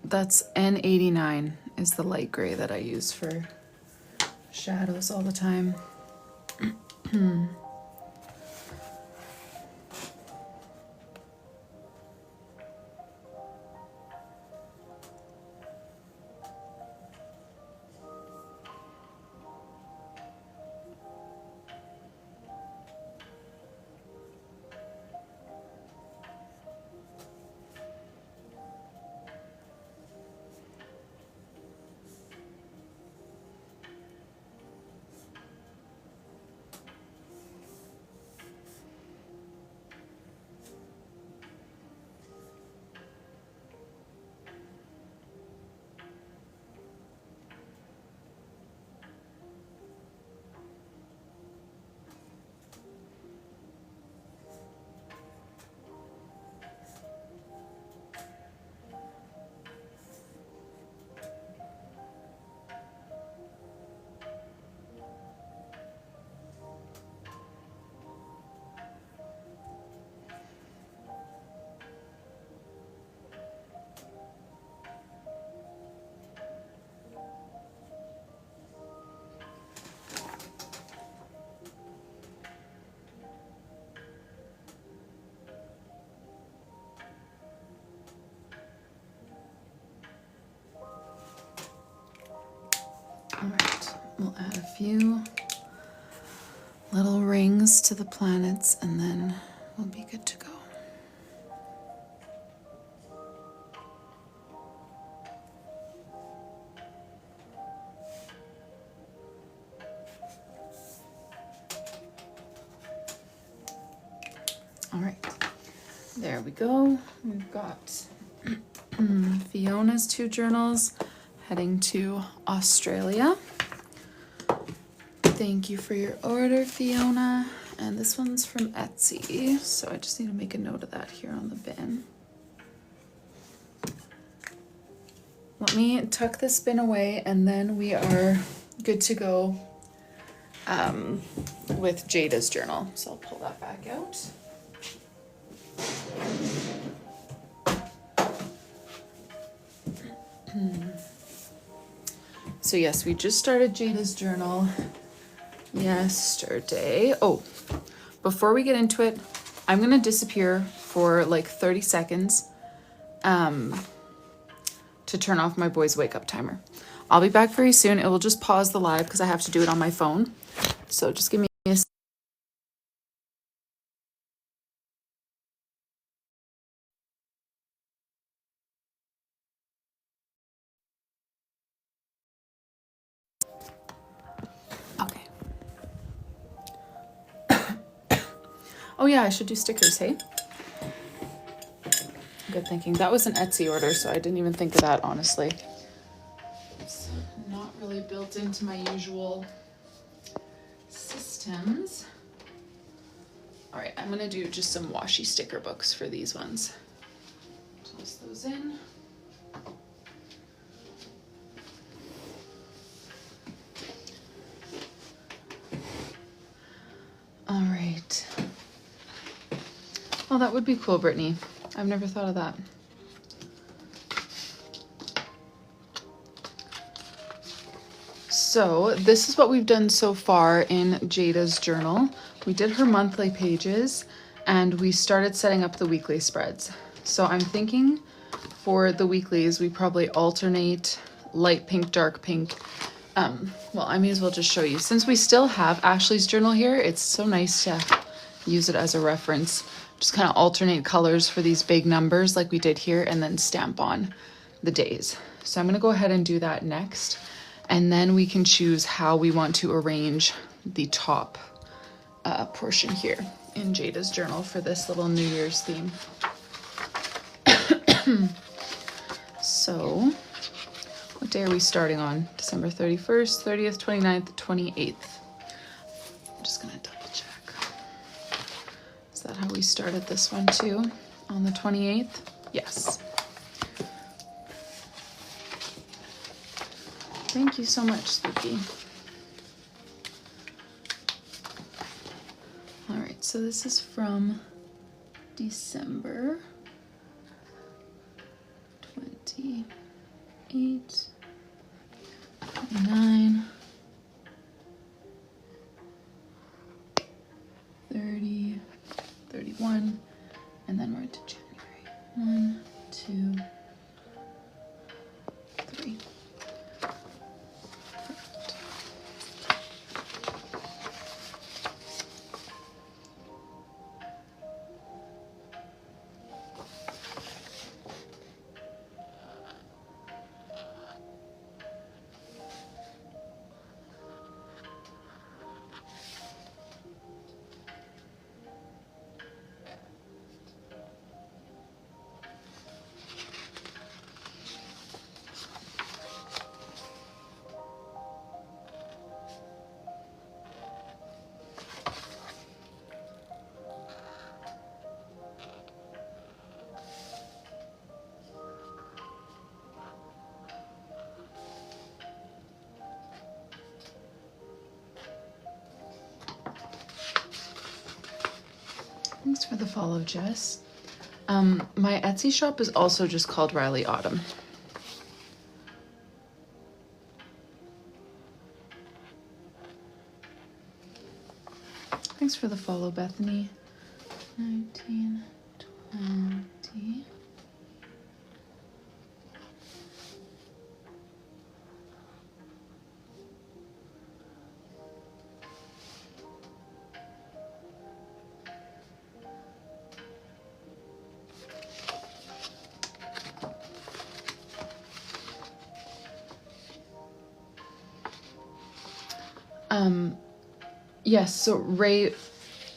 That's N89 is the light gray that I use for shadows all the time. We'll add a few little rings to the planets and then we'll be good to go. All right, there we go. We've got Fiona's 2 journals heading to Australia. Thank you for your order, Fiona. And this one's from Etsy, so I just need to make a note of that here on the bin. Let me tuck this bin away and then we are good to go with Jayda's journal. So I'll pull that back out. So yes, we just started Jayda's journal yesterday. Oh, before we get into it, I'm gonna disappear for like 30 seconds to turn off my boys' wake up timer. I'll be back very soon. It will just pause the live because I have to do it on my phone. So just give me a okay. Oh yeah, I should do stickers, hey? Good thinking. That was an Etsy order, so I didn't even think of that, honestly. It's not really built into my usual systems. All right, I'm gonna do just some washi sticker books for these ones. Toss those in. All right. Oh, that would be cool, Brittany. I've never thought of that. So this is what we've done so far in Jayda's journal. We did her monthly pages and we started setting up the weekly spreads. So I'm thinking for the weeklies, we probably alternate light pink, dark pink. Well, I may as well just show you. Since we still have Ashley's journal here, it's so nice to use it as a reference. Just kind of alternate colors for these big numbers like we did here and then stamp on the days. So I'm gonna go ahead and do that next. And then we can choose how we want to arrange the top portion here in Jayda's journal for this little New Year's theme. So, what day are we starting on? December 31st, 30th, 29th, 28th. I'm just gonna double check. Is that how we started this one too? On the 28th? Yes. Thank you so much, Spooky. All right, so this is from December 28, 29, 30, 31, and then we're into January. 1, 2, 3. Thanks for the follow, Jess. My Etsy shop is also just called Rylee Autumn. Thanks for the follow, Bethany. 19, 20. Yes, so Ray,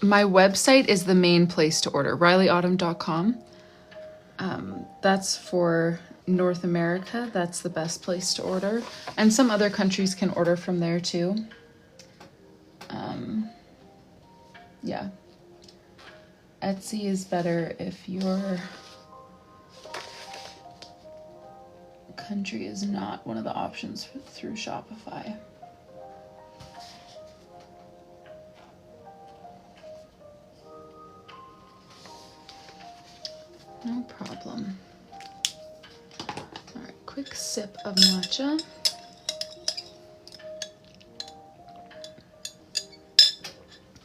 my website is the main place to order, RyleeAutumn.com. That's for North America. That's the best place to order. And some other countries can order from there too. Yeah. Etsy is better if your country is not one of the options through Shopify. No problem. All right, quick sip of matcha.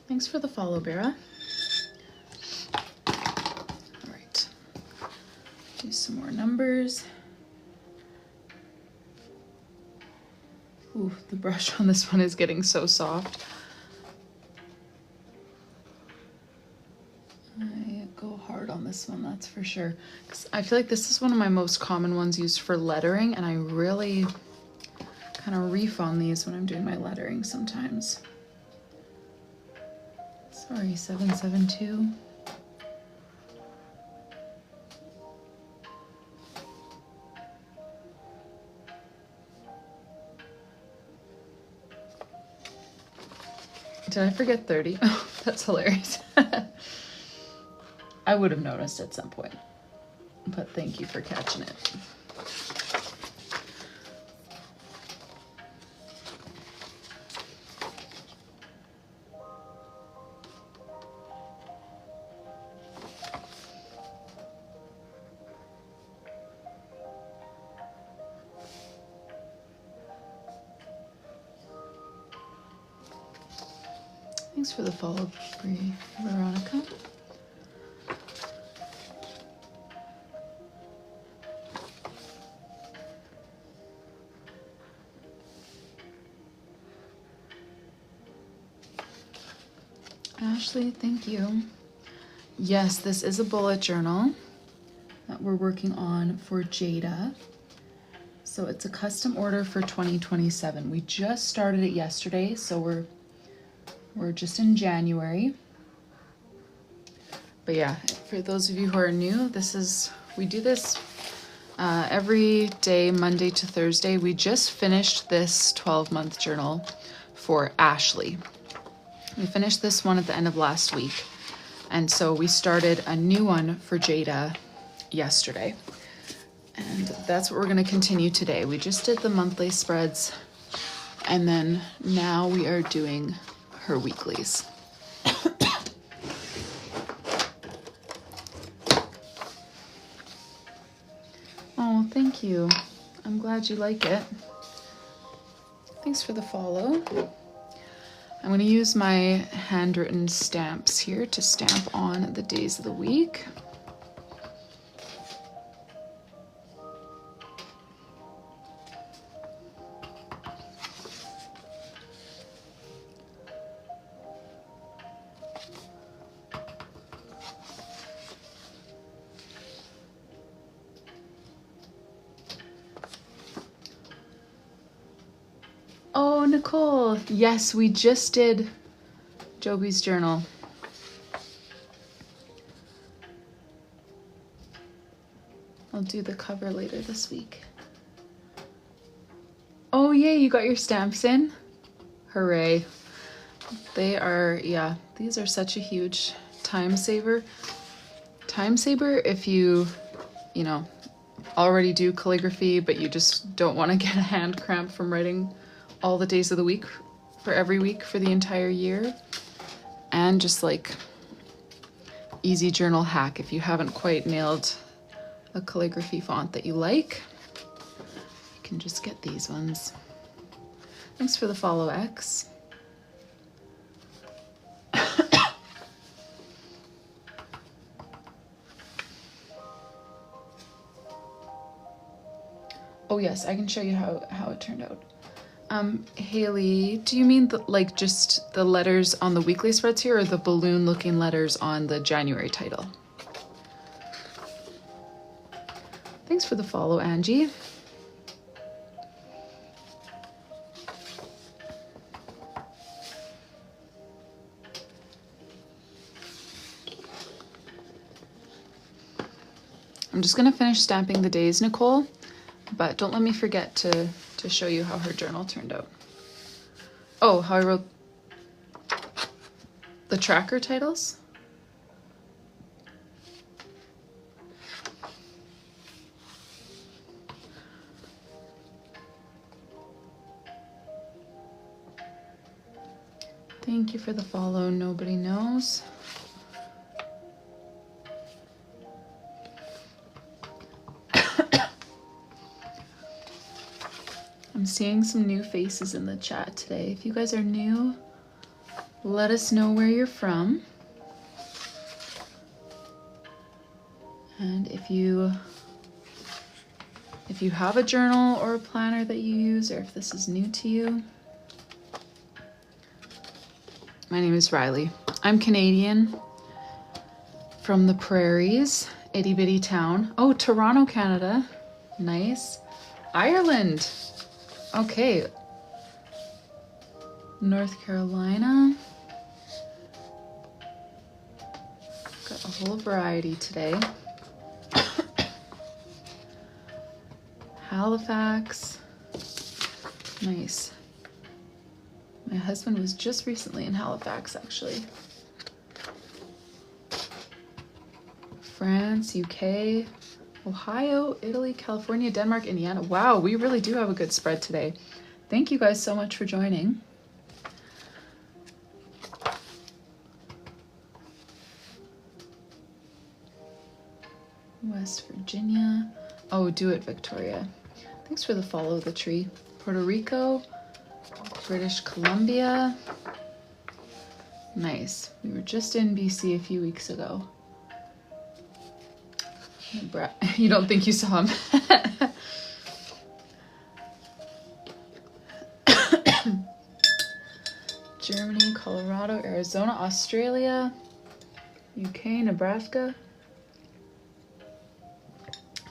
Thanks for the follow, Vera. All right, do some more numbers. Ooh, the brush on this one is getting so soft. I go hard on this one, that's for sure. 'Cause I feel like this is one of my most common ones used for lettering, and I really kind of reef on these when I'm doing my lettering sometimes. Sorry, 772. Did I forget 30? Oh, that's hilarious. I would have noticed at some point, but thank you for catching it. Thanks for the follow, Veronica. Ashley, thank you. Yes, this is a bullet journal that we're working on for Jayda. So it's a custom order for 2027. We just started it yesterday, so we're just in January. But yeah, for those of you who are new, we do this every day, Monday to Thursday. We just finished this 12-month journal for Ashley. We finished this one at the end of last week. And so we started a new one for Jayda yesterday. And that's what we're going to continue today. We just did the monthly spreads, and then now we are doing her weeklies. Oh, thank you. I'm glad you like it. Thanks for the follow. I'm going to use my handwritten stamps here to stamp on the days of the week. Oh, Nicole. Yes, we just did Joby's journal. I'll do the cover later this week. Oh, yay, you got your stamps in? Hooray. They are, yeah, these are such a huge time saver. Time saver if you know, already do calligraphy, but you just don't want to get a hand cramp from writing all the days of the week for every week for the entire year. And just like easy journal hack if you haven't quite nailed a calligraphy font that you like, you can just get these ones. Thanks for the follow, X. Oh yes, I can show you how it turned out. Haley, do you mean like just the letters on the weekly spreads here, or the balloon looking letters on the January title? Thanks for the follow, Angie. I'm just gonna finish stamping the days, Nicole, but don't let me forget to show you how her journal turned out. Oh, how I wrote the tracker titles? Thank you for the follow, nobody knows. I'm seeing some new faces in the chat today. If you guys are new, let us know where you're from. And if you have a journal or a planner that you use, or if this is new to you. My name is Rylee. I'm Canadian from the prairies, itty bitty town. Oh, Toronto, Canada. Nice. Ireland. Okay. North Carolina. Got a whole variety today. Halifax. Nice. My husband was just recently in Halifax, actually. France, UK, Ohio, Italy, California, Denmark, Indiana. Wow, we really do have a good spread today. Thank you guys so much for joining. West Virginia. Oh, do it, Victoria. Thanks for the follow the tree. Puerto Rico, British Columbia. Nice. We were just in BC a few weeks ago. You don't think you saw him? Germany, Colorado, Arizona, Australia, UK, Nebraska.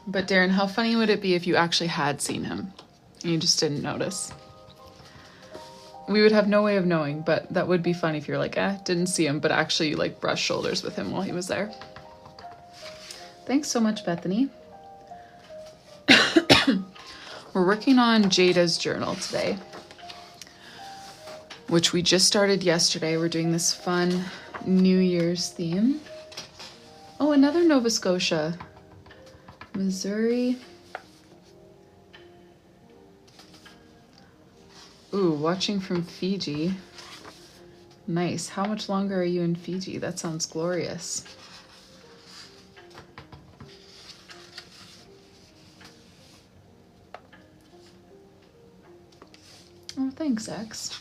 But Darren, how funny would it be if you actually had seen him and you just didn't notice? We would have no way of knowing, but that would be fun if you're like, didn't see him, but actually you like brushed shoulders with him while he was there. Thanks so much, Bethany. We're working on Jayda's journal today, which we just started yesterday. We're doing this fun New Year's theme. Oh, another Nova Scotia. Missouri. Ooh, watching from Fiji. Nice. How much longer are you in Fiji? That sounds glorious. Oh, thanks, X.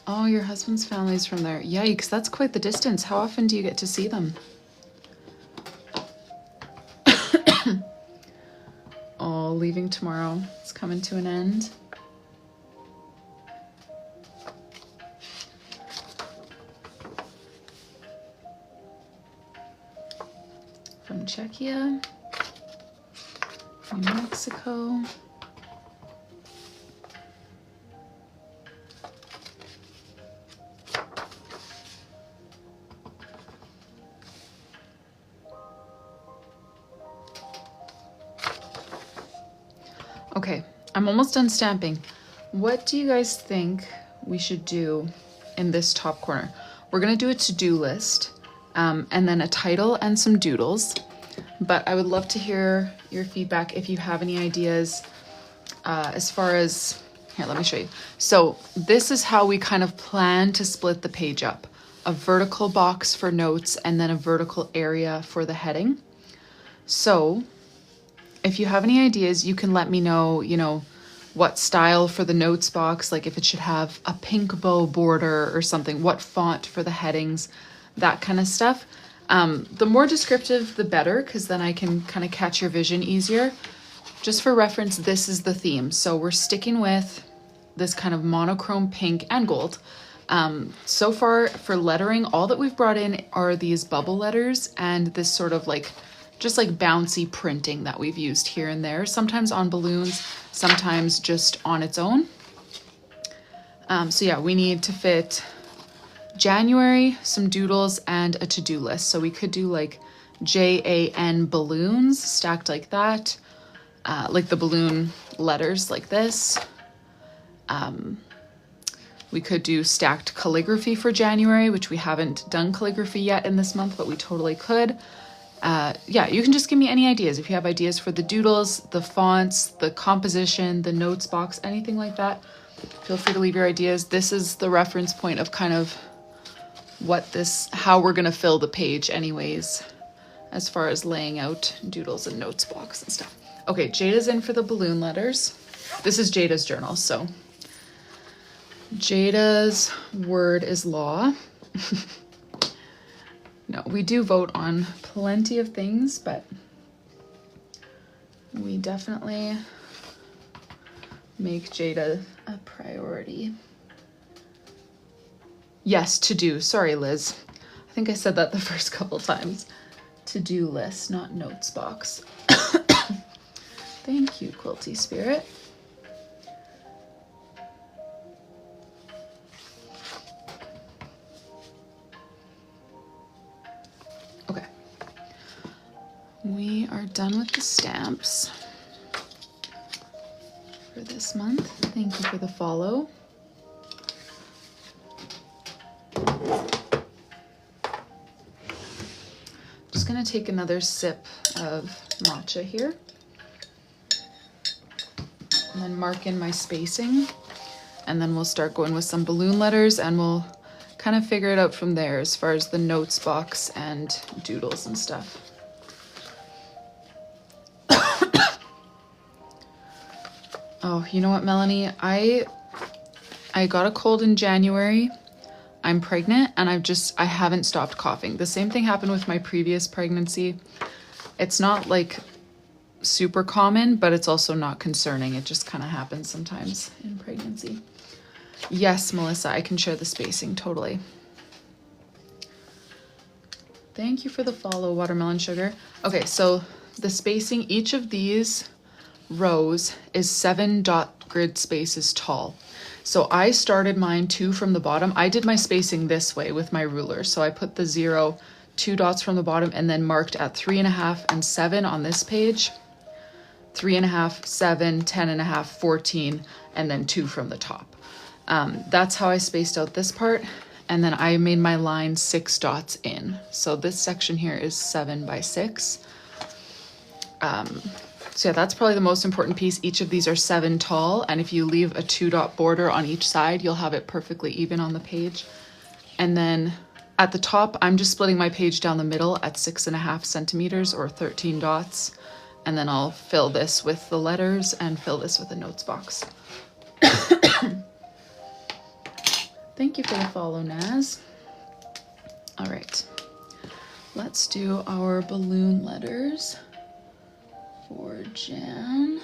Oh, your husband's family's from there. Yikes, that's quite the distance. How often do you get to see them? Oh, leaving tomorrow. It's coming to an end. From Czechia, from Mexico. Okay, I'm almost done stamping. What do you guys think we should do in this top corner? We're gonna do a to-do list and then a title and some doodles, but I would love to hear your feedback if you have any ideas as far as, here, let me show you. So this is how we kind of plan to split the page up. A vertical box for notes and then a vertical area for the heading. So if you have any ideas, you can let me know, you know, what style for the notes box, like if it should have a pink bow border or something, what font for the headings, that kind of stuff. The more descriptive, the better, because then I can kind of catch your vision easier. Just for reference, this is the theme. So we're sticking with this kind of monochrome pink and gold. So far for lettering, all that we've brought in are these bubble letters and this sort of like just like bouncy printing that we've used here and there, sometimes on balloons, sometimes just on its own. So yeah, we need to fit January, some doodles, and a to-do list. So we could do like JAN balloons stacked like that, like the balloon letters like this. We could do stacked calligraphy for January, which we haven't done calligraphy yet in this month, but we totally could. Yeah, you can just give me any ideas. If you have ideas for the doodles, the fonts, the composition, the notes box, anything like that, feel free to leave your ideas. This is the reference point of kind of how we're gonna fill the page anyways, as far as laying out doodles and notes box and stuff. Okay, Jayda's in for the balloon letters. This is Jayda's journal, so Jayda's word is law. No, we do vote on plenty of things, but we definitely make Jayda a priority. Yes, to do. Sorry, Liz. I think I said that the first couple times. To-do list, not notes box. Thank you, Quilty Spirit. Okay. We are done with the stamps for this month. Thank you for the follow. Just gonna take another sip of matcha here and then mark in my spacing, and then we'll start going with some balloon letters and we'll kind of figure it out from there as far as the notes box and doodles and stuff. Oh, you know what, Melanie? I got a cold in January. I'm pregnant and I haven't stopped coughing. The same thing happened with my previous pregnancy. It's not like super common, but it's also not concerning. It just kind of happens sometimes in pregnancy. Yes, Melissa, I can share the spacing, totally. Thank you for the follow, Watermelon Sugar. Okay, so the spacing, each of these rows is 7 dot grid spaces tall. So I started mine 2 from the bottom. I did my spacing this way with my ruler. So I put the 0, 2 dots from the bottom, and then marked at 3.5 and 7 on this page. 3.5, 7, 10.5, 14, and then 2 from the top. That's how I spaced out this part. And then I made my line 6 dots in. So this section here is 7 by 6. So yeah, that's probably the most important piece. Each of these are 7 tall, and if you leave a 2 dot border on each side, you'll have it perfectly even on the page. And then at the top, I'm just splitting my page down the middle at 6.5 centimeters or 13 dots. And then I'll fill this with the letters and fill this with a notes box. Thank you for the follow, Naz. All right, let's do our balloon letters for Jan.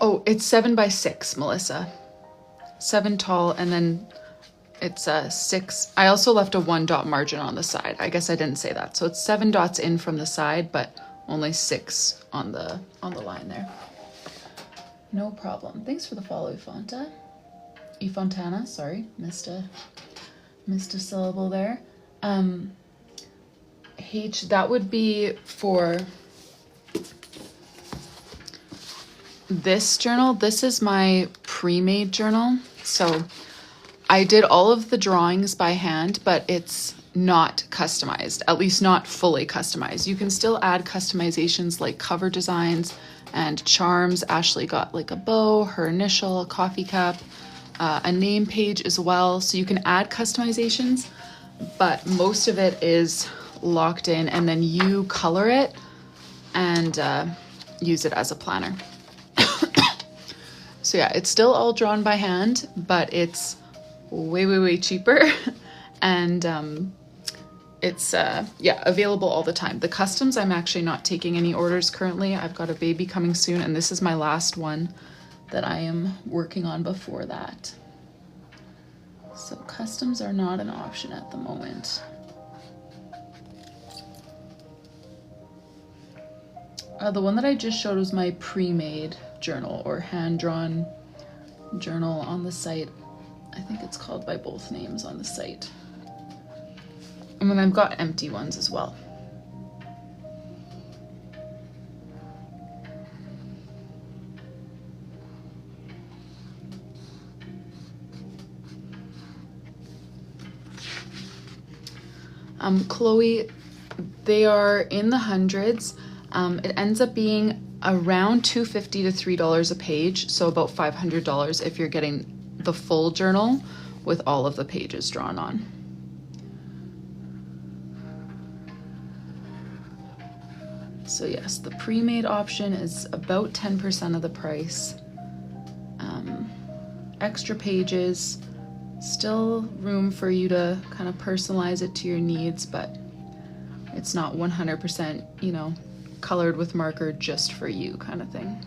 Oh, it's 7 by 6, Melissa. 7 tall, and then it's 6. I also left a 1 dot margin on the side. I guess I didn't say that. So it's 7 dots in from the side, but only 6 on the line there. No problem. Thanks for the follow, Ifontana, sorry, missed a syllable there. H, that would be for this journal, this is my pre-made journal. So I did all of the drawings by hand, but it's not customized, at least not fully customized. You can still add customizations like cover designs and charms. Ashley got like a bow, her initial, a coffee cup, a name page as well. So you can add customizations, but most of it is locked in, and then you color it and use it as a planner. So yeah, it's still all drawn by hand, but it's way cheaper. And it's yeah, available all the time. The customs, I'm actually not taking any orders currently. I've got a baby coming soon, and this is my last one that I am working on before that. So customs are not an option at the moment. The one that I just showed was my pre-made journal or hand-drawn journal on the site. I think it's called by both names on the site. And then I've got empty ones as well. Chloe, they are in the hundreds. It ends up being around $2.50 to $3 a page, so about $500 if you're getting the full journal with all of the pages drawn on. So yes, the pre-made option is about 10% of the price. Extra pages, still room for you to kind of personalize it to your needs, but it's not 100%, you know, colored with marker just for you kind of thing.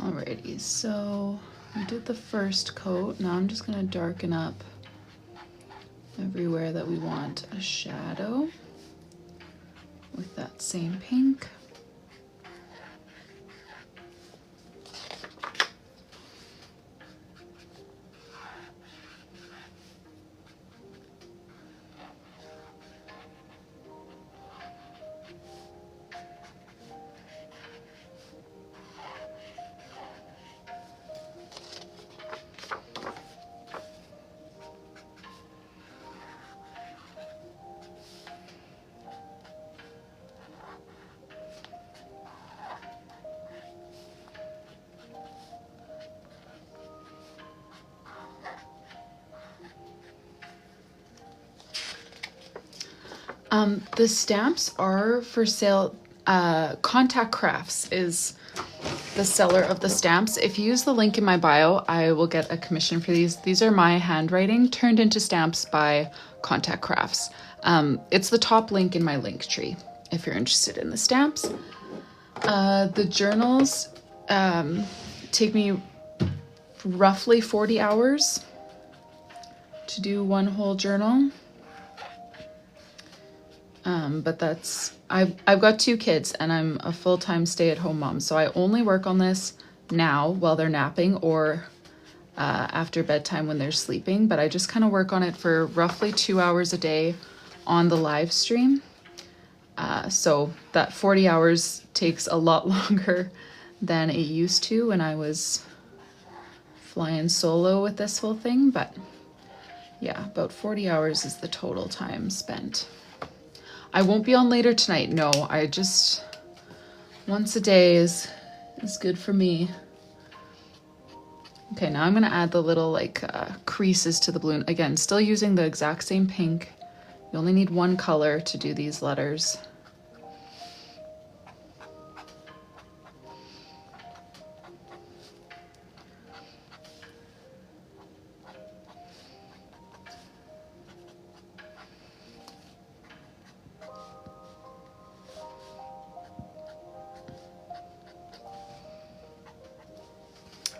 Alrighty, so we did the first coat. Now I'm just gonna darken up everywhere that we want a shadow with that same pink. The stamps are for sale. Contact Crafts is the seller of the stamps. If you use the link in my bio, I will get a commission for these. These are my handwriting turned into stamps by Contact Crafts. It's the top link in my link tree if you're interested in the stamps. The journals take me roughly 40 hours to do one whole journal. But that's, I've got 2 kids and I'm a full-time stay-at-home mom. So I only work on this now while they're napping or after bedtime when they're sleeping. But I just kind of work on it for roughly 2 hours a day on the live stream. So that 40 hours takes a lot longer than it used to when I was flying solo with this whole thing. But yeah, about 40 hours is the total time spent. I won't be on later tonight. No, I just, once a day is good for me. Okay, now I'm gonna add the little like creases to the balloon. Again, still using the exact same pink. You only need one color to do these letters.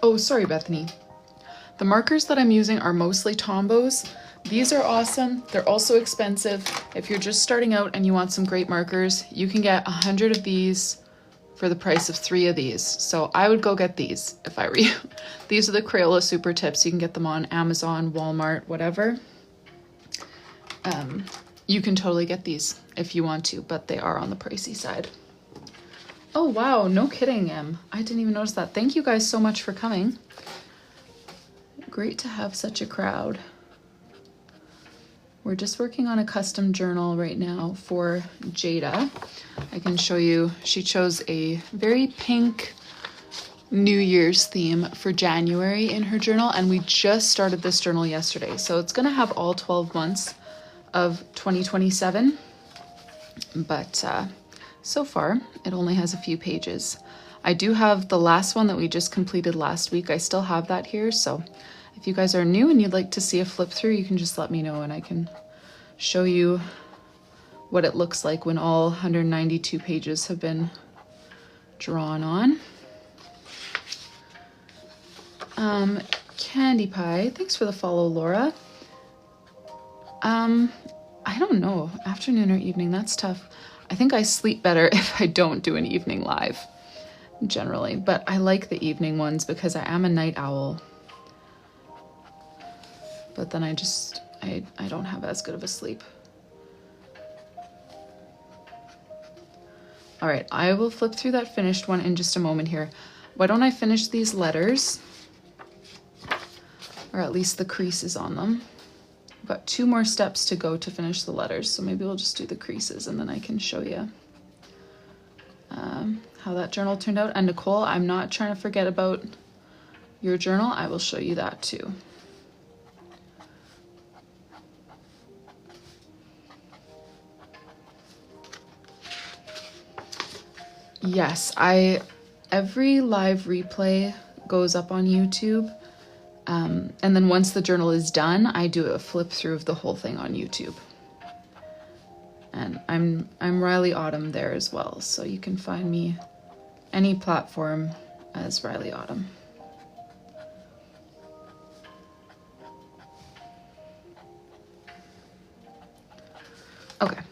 Oh, sorry, Bethany. The markers that I'm using are mostly Tombos. These are awesome. They're also expensive. If you're just starting out and you want some great markers, you can get 100 of these for the price of 3 of these. So I would go get these if I were you. These are the Crayola Super Tips. You can get them on Amazon, Walmart, whatever. You can totally get these if you want to, but they are on the pricey side. Oh, wow. No kidding, Em. I didn't even notice that. Thank you guys so much for coming. Great to have such a crowd. We're just working on a custom journal right now for Jayda. I can show you, she chose a very pink New Year's theme for January in her journal, and we just started this journal yesterday. So it's gonna have all 12 months of 2027, but so far it only has a few pages. I do have the last one that we just completed last week. I still have that here, so if you guys are new and you'd like to see a flip through, you can just let me know and I can show you what it looks like when all 192 pages have been drawn on. Candy Pie, thanks for the follow, Laura. I don't know, afternoon or evening, that's tough. I think I sleep better if I don't do an evening live, generally, but I like the evening ones because I am a night owl. But then I don't have as good of a sleep. All right, I will flip through that finished one in just a moment here. Why don't I finish these letters? Or at least the creases on them. I've got 2 more steps to go to finish the letters, so maybe we'll just do the creases and then I can show you how that journal turned out. And Nicole, I'm not trying to forget about your journal. I will show you that too. Yes, every live replay goes up on YouTube. And then once the journal is done, I do a flip through of the whole thing on YouTube. And I'm Rylee Autumn there as well, so you can find me any platform as Rylee Autumn. Okay.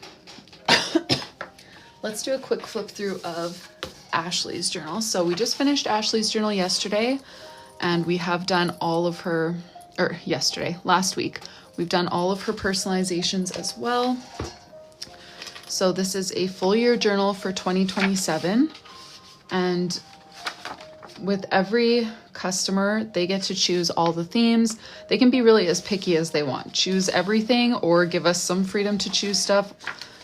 Let's do a quick flip through of Ashley's journal. So we just finished Ashley's journal yesterday, and we have done all of her, or last week, we've done all of her personalizations as well. So this is a full year journal for 2027. And with every customer, they get to choose all the themes. They can be really as picky as they want. Choose everything or give us some freedom to choose stuff.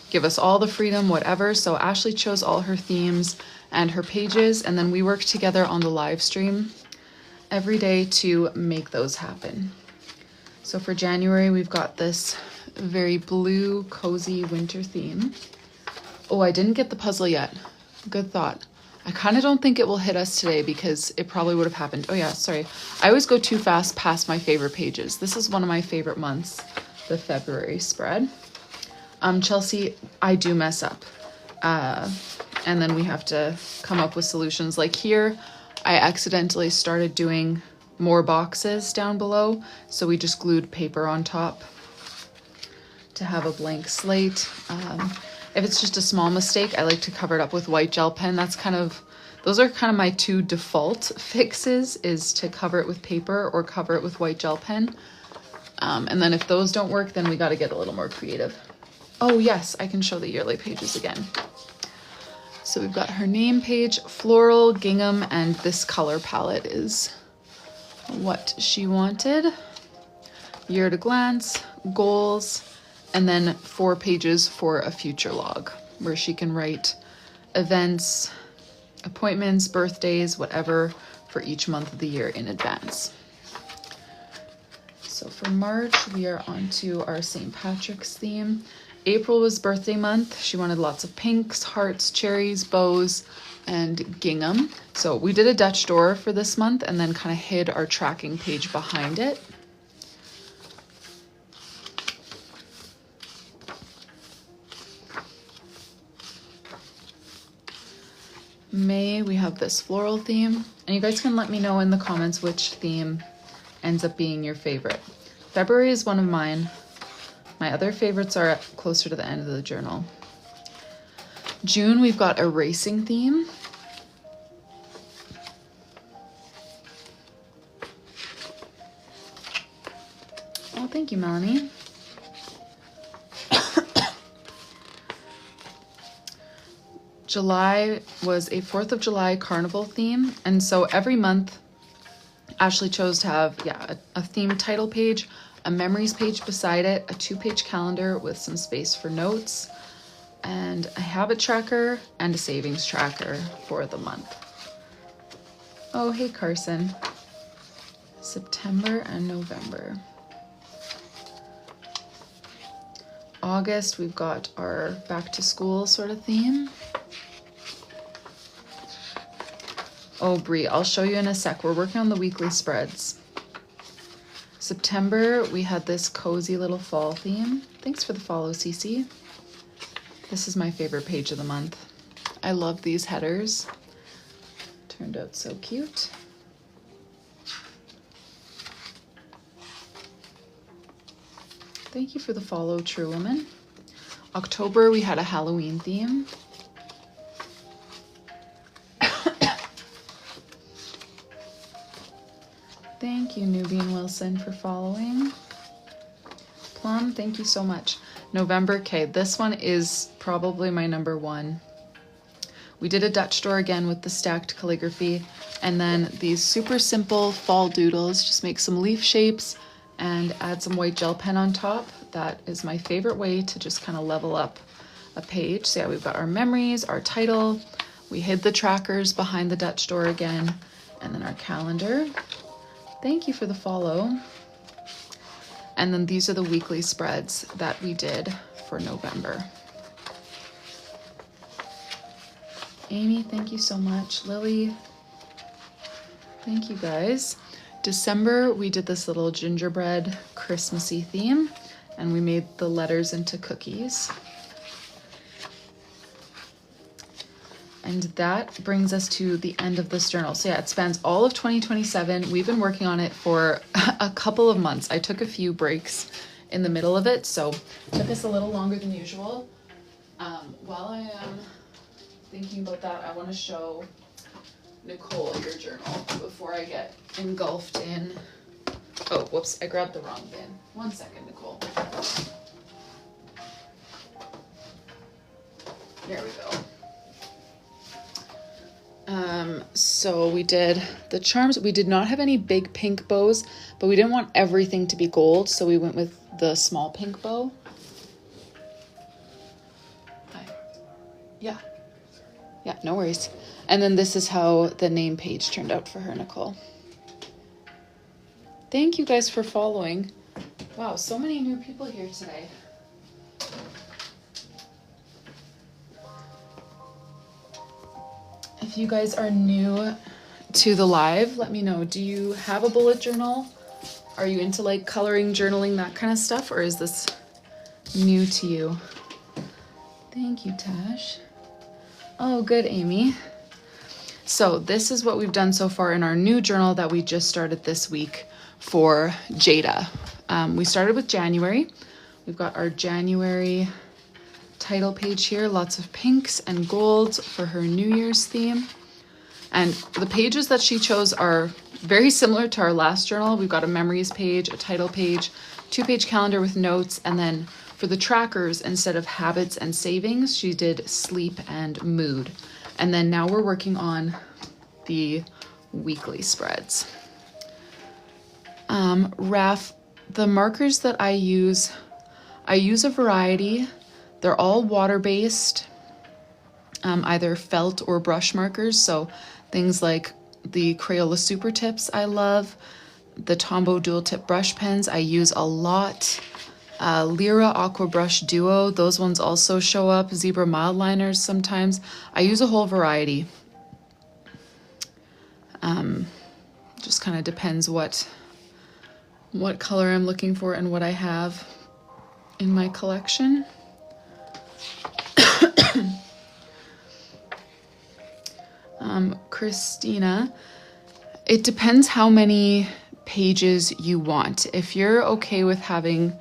Give us all the freedom, whatever. So Ashley chose all her themes and her pages, and then we work together on the live stream every day to make those happen. So for January, we've got this very blue, cozy winter theme. Oh, I didn't get the puzzle yet. Good thought. I kind of don't think it will hit us today because it probably would have happened. Oh yeah, sorry. I always go too fast past my favorite pages. This is one of my favorite months, the February spread. Chelsea, I do mess up. And then we have to come up with solutions. Like here, I accidentally started doing more boxes down below. So we just glued paper on top to have a blank slate. If it's just a small mistake, I like to cover it up with white gel pen. Those are kind of my 2 default fixes, is to cover it with paper or cover it with white gel pen. And then if those don't work, then we got to get a little more creative. Oh yes, I can show the yearly pages again. So we've got her name page, floral, gingham, and this color palette is what she wanted. Year at a glance, goals, and then 4 pages for a future log where she can write events, appointments, birthdays, whatever for each month of the year in advance. So for March, we are on to our St. Patrick's theme. April was birthday month. She wanted lots of pinks, hearts, cherries, bows, and gingham. So we did a Dutch door for this month and then kind of hid our tracking page behind it. May, we have this floral theme. And you guys can let me know in the comments which theme ends up being your favorite. February is one of mine. My other favorites are closer to the end of the journal. June, we've got a racing theme. Oh, thank you, Melanie. July was a 4th of July carnival theme. And so every month, Ashley chose to have, a theme title page, a memories page beside it, a 2-page calendar with some space for notes, and a habit tracker and a savings tracker for the month. Oh, hey, Carson. September and November. August, we've got our back to school sort of theme. Oh, Brie, I'll show you in a sec. We're working on the weekly spreads. September, we had this cozy little fall theme. Thanks for the follow, Cece. This is my favorite page of the month. I love these headers. Turned out so cute. Thank you for the follow, True Woman. October, we had a Halloween theme. Thank you, Nubian Wilson, for following. Plum, thank you so much. November, okay, this one is probably my number one. We did a Dutch door again with the stacked calligraphy, and then these super simple fall doodles. Just make some leaf shapes and add some white gel pen on top. That is my favorite way to just kind of level up a page. So yeah, we've got our memories, our title. We hid the trackers behind the Dutch door again, and then our calendar. Thank you for the follow. And then these are the weekly spreads that we did for November. Amy, thank you so much. Lily, thank you guys. December, we did this little gingerbread Christmassy theme, and we made the letters into cookies. And that brings us to the end of this journal. So yeah, it spans all of 2027. We've been working on it for a couple of months. I took a few breaks in the middle of it, so it took us a little longer than usual. While I am thinking about that, I want to show Nicole your journal before I get engulfed in. Oh, whoops, I grabbed the wrong bin. 1 second, Nicole. There we go. So we did the charms. We did not have any big pink bows, but we didn't want everything to be gold, so we went with the small pink bow. Hi. Yeah. Yeah, no worries. And then this is how the name page turned out for her, Nicole. Thank you guys for following. Wow, so many new people here today. If you guys are new to the live, let me know. Do you have a bullet journal? Are you into like coloring, journaling, that kind of stuff? Or is this new to you? Thank you, Tash. Oh, good, Amy. So this is what we've done so far in our new journal that we just started this week for Jayda. We started with January. We've got our January title page here, lots of pinks and golds for her New Year's theme. And the pages that she chose are very similar to our last journal. We've got a memories page, a title page, 2-page calendar with notes, and then for the trackers, instead of habits and savings, she did sleep and mood. And then now we're working on the weekly spreads. Raf, the markers that I use a variety. They're all water-based, either felt or brush markers. So things like the Crayola Super Tips I love, the Tombow dual tip brush pens I use a lot, Lyra Aqua Brush Duo, those ones also show up, Zebra Mild Liners sometimes. I use a whole variety. Just kind of depends what color I'm looking for and what I have in my collection. Christina, it depends how many pages you want. If you're okay with having,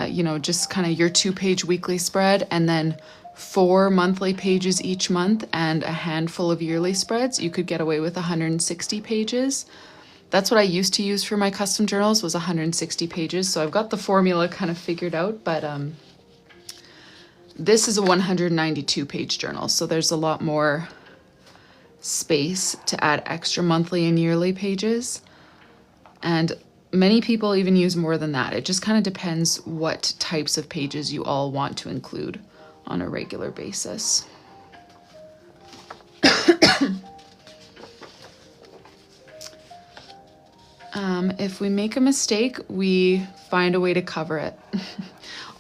you know, just kind of your 2-page weekly spread and then 4 monthly pages each month and a handful of yearly spreads, you could get away with 160 pages. That's what I used to use for my custom journals, was 160 pages. So I've got the formula kind of figured out, but this is a 192 page journal. So there's a lot more space to add extra monthly and yearly pages. And many people even use more than that. It just kind of depends what types of pages you all want to include on a regular basis. If we make a mistake, we find a way to cover it.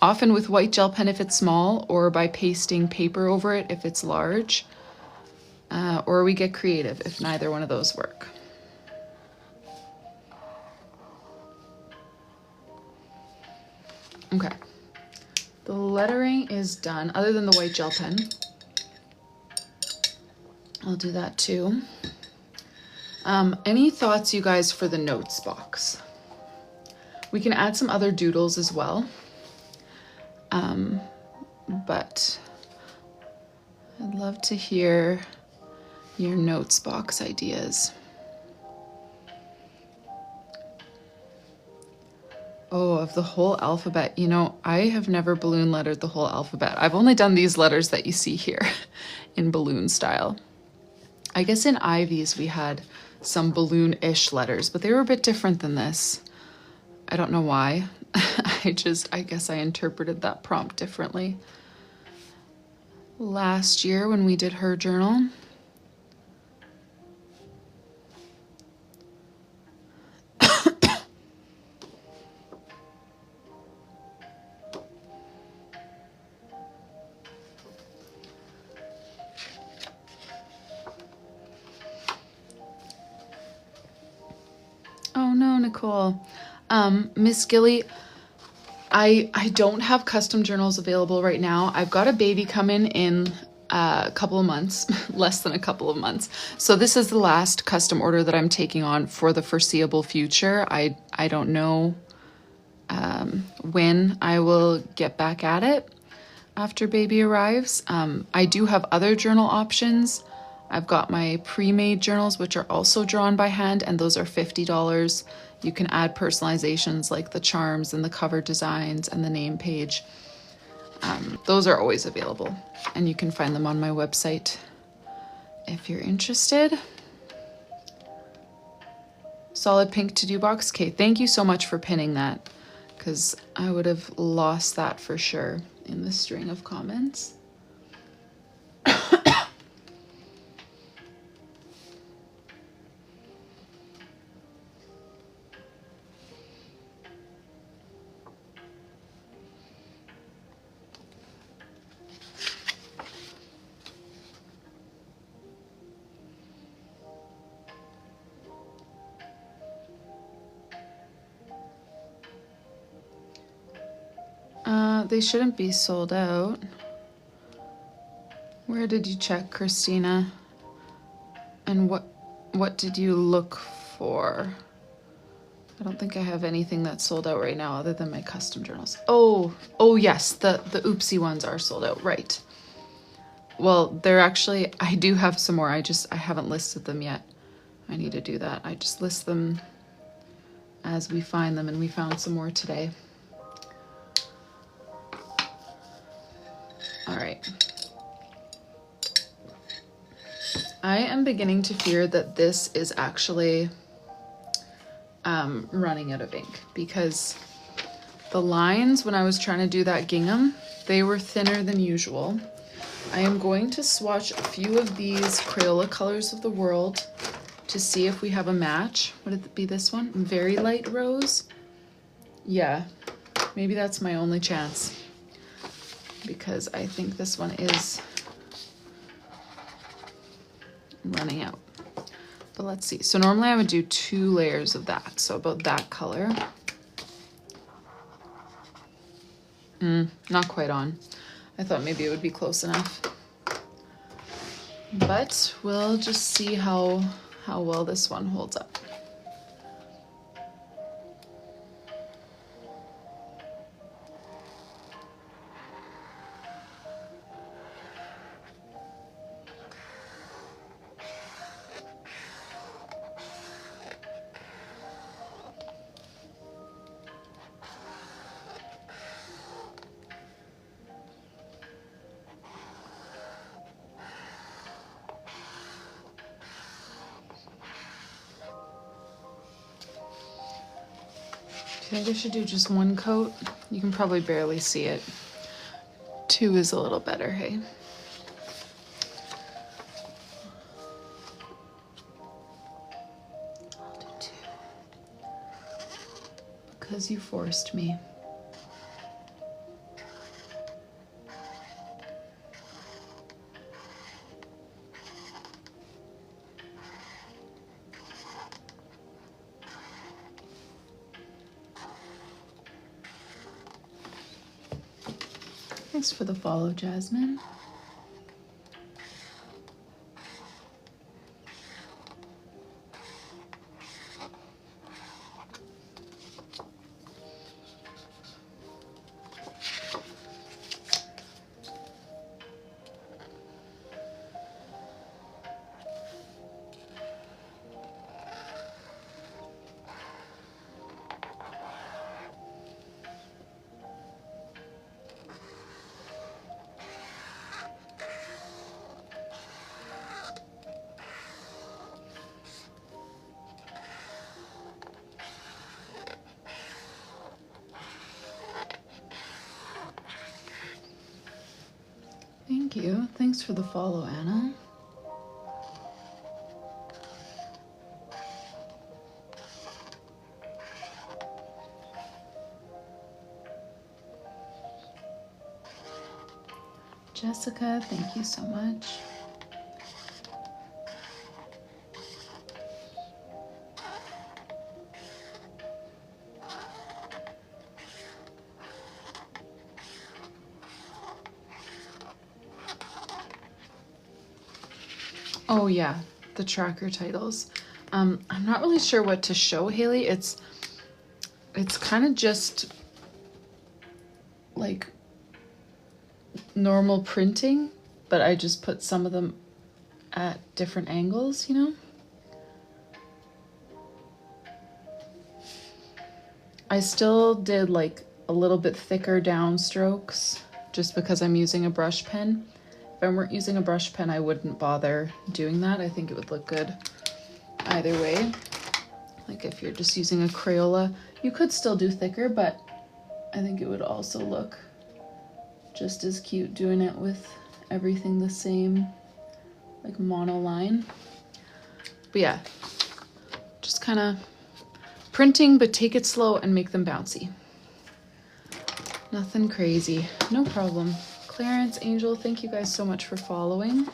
Often with white gel pen if it's small, or by pasting paper over it if it's large, or we get creative if neither one of those work. Okay, the lettering is done, other than the white gel pen. I'll do that too. Any thoughts, you guys, for the notes box? We can add some other doodles as well. But I'd love to hear your notes box ideas. Oh, of the whole alphabet. You know, I have never balloon lettered the whole alphabet. I've only done these letters that you see here in balloon style. I guess in Ivy's we had some balloon-ish letters, but they were a bit different than this. I don't know why. I guess I interpreted that prompt differently. Last year when we did her journal, oh no, Nicole. Miss Gilly, I don't have custom journals available right now. I've got a baby coming in a couple of months, less than a couple of months. So this is the last custom order that I'm taking on for the foreseeable future. I don't know when I will get back at it after baby arrives. I do have other journal options. I've got my pre-made journals, which are also drawn by hand, and those are $50. You can add personalizations like the charms and the cover designs and the name page. Those are always available, and you can find them on my website if you're interested. Solid pink to-do box. Okay, thank you so much for pinning that, because I would have lost that for sure in the string of comments. They shouldn't be sold out. Where did you check, Christina? And what did you look for? I don't think I have anything that's sold out right now other than my custom journals. Oh yes, the oopsie ones are sold out, right. Well, they're actually, I do have some more. I haven't listed them yet. I need to do that. I just list them as we find them, and we found some more today. All right. I am beginning to fear that this is actually running out of ink, because the lines, when I was trying to do that gingham, they were thinner than usual. I am going to swatch a few of these Crayola Colors of the World to see if we have a match. Would it be this one? Very light rose? Yeah, maybe that's my only chance, because I think this one is running out. But let's see. So normally I would do 2 layers of that. So about that color. Not quite on. I thought maybe it would be close enough. but we'll just see how well this one holds up. I think I should do just one coat. You can probably barely see it. 2 is a little better, hey? I'll do 2. Because you forced me. Thanks for the follow, Jasmine. Thank you. Thanks for the follow, Anna. Jessica, thank you so much. Oh yeah, the tracker titles. I'm not really sure what to show, Haley. It's kind of just like normal printing, but I just put some of them at different angles, you know? I still did like a little bit thicker down strokes just because I'm using a brush pen. If I weren't using a brush pen, I wouldn't bother doing that. I think it would look good either way. Like if you're just using a Crayola, you could still do thicker, but I think it would also look just as cute doing it with everything the same, like monoline. But yeah, just kind of printing, but take it slow and make them bouncy. Nothing crazy, no problem. Clarence, Angel, thank you guys so much for following.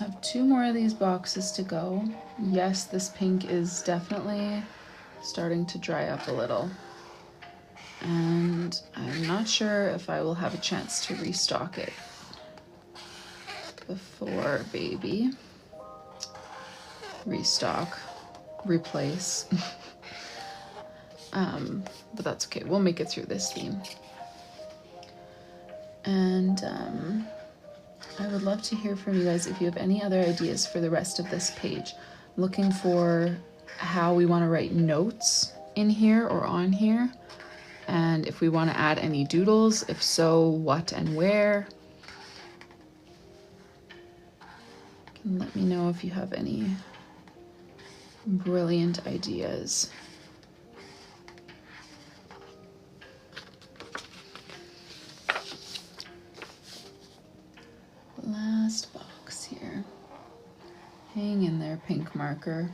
Have 2 more of these boxes to go. Yes, this pink is definitely starting to dry up a little. And I'm not sure if I will have a chance to restock it before baby. Restock, replace. But that's okay, we'll make it through this theme. And I would love to hear from you guys if you have any other ideas for the rest of this page. I'm looking for how we want to write notes in here or on here, and if we want to add any doodles, if so, what and where. Let me know if you have any brilliant ideas. Last box here. Hang in there, pink marker.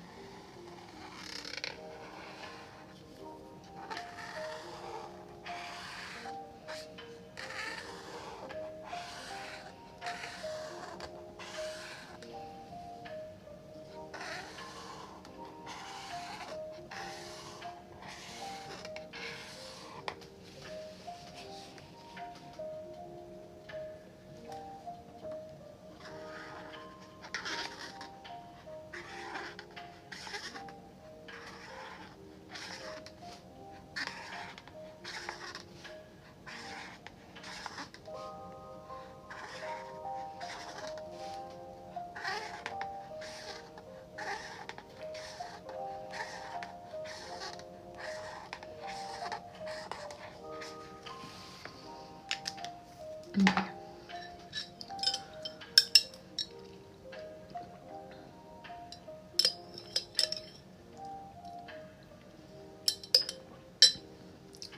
Okay.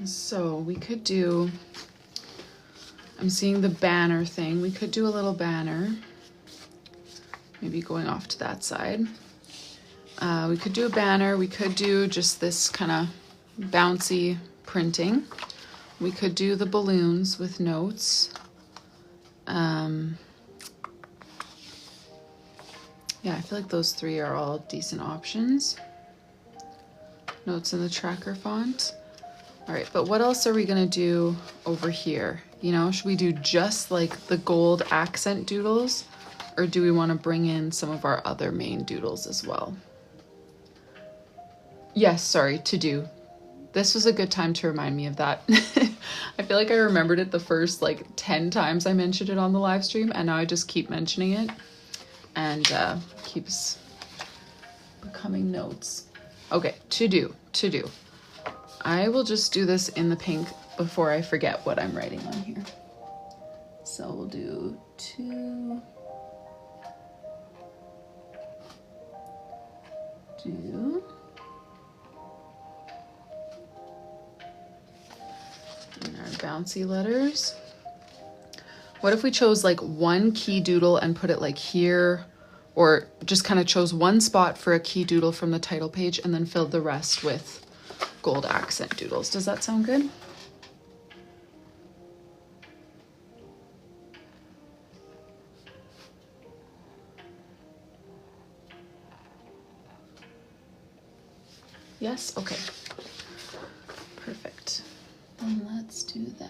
So we could do, I'm seeing the banner thing. We could do a little banner, maybe going off to that side. We could do a banner. We could do just this kind of bouncy printing. We could do the balloons with notes. Yeah, I feel like those three are all decent options. Notes in the tracker font. All right, but what else are we gonna do over here? You know, should we do just like the gold accent doodles, or do we wanna bring in some of our other main doodles as well? Yes, sorry, to do. This was a good time to remind me of that. I feel like I remembered it the first like 10 times I mentioned it on the live stream, and now I just keep mentioning it and keeps becoming notes. Okay, to do. I will just do this in the pink before I forget what I'm writing on here. So we'll do do and our bouncy letters. What if we chose like one key doodle and put it like here, or just kind of chose one spot for a key doodle from the title page and then filled the rest with gold accent doodles? Does that sound good? Yes? Okay. Perfect. Then let's do that.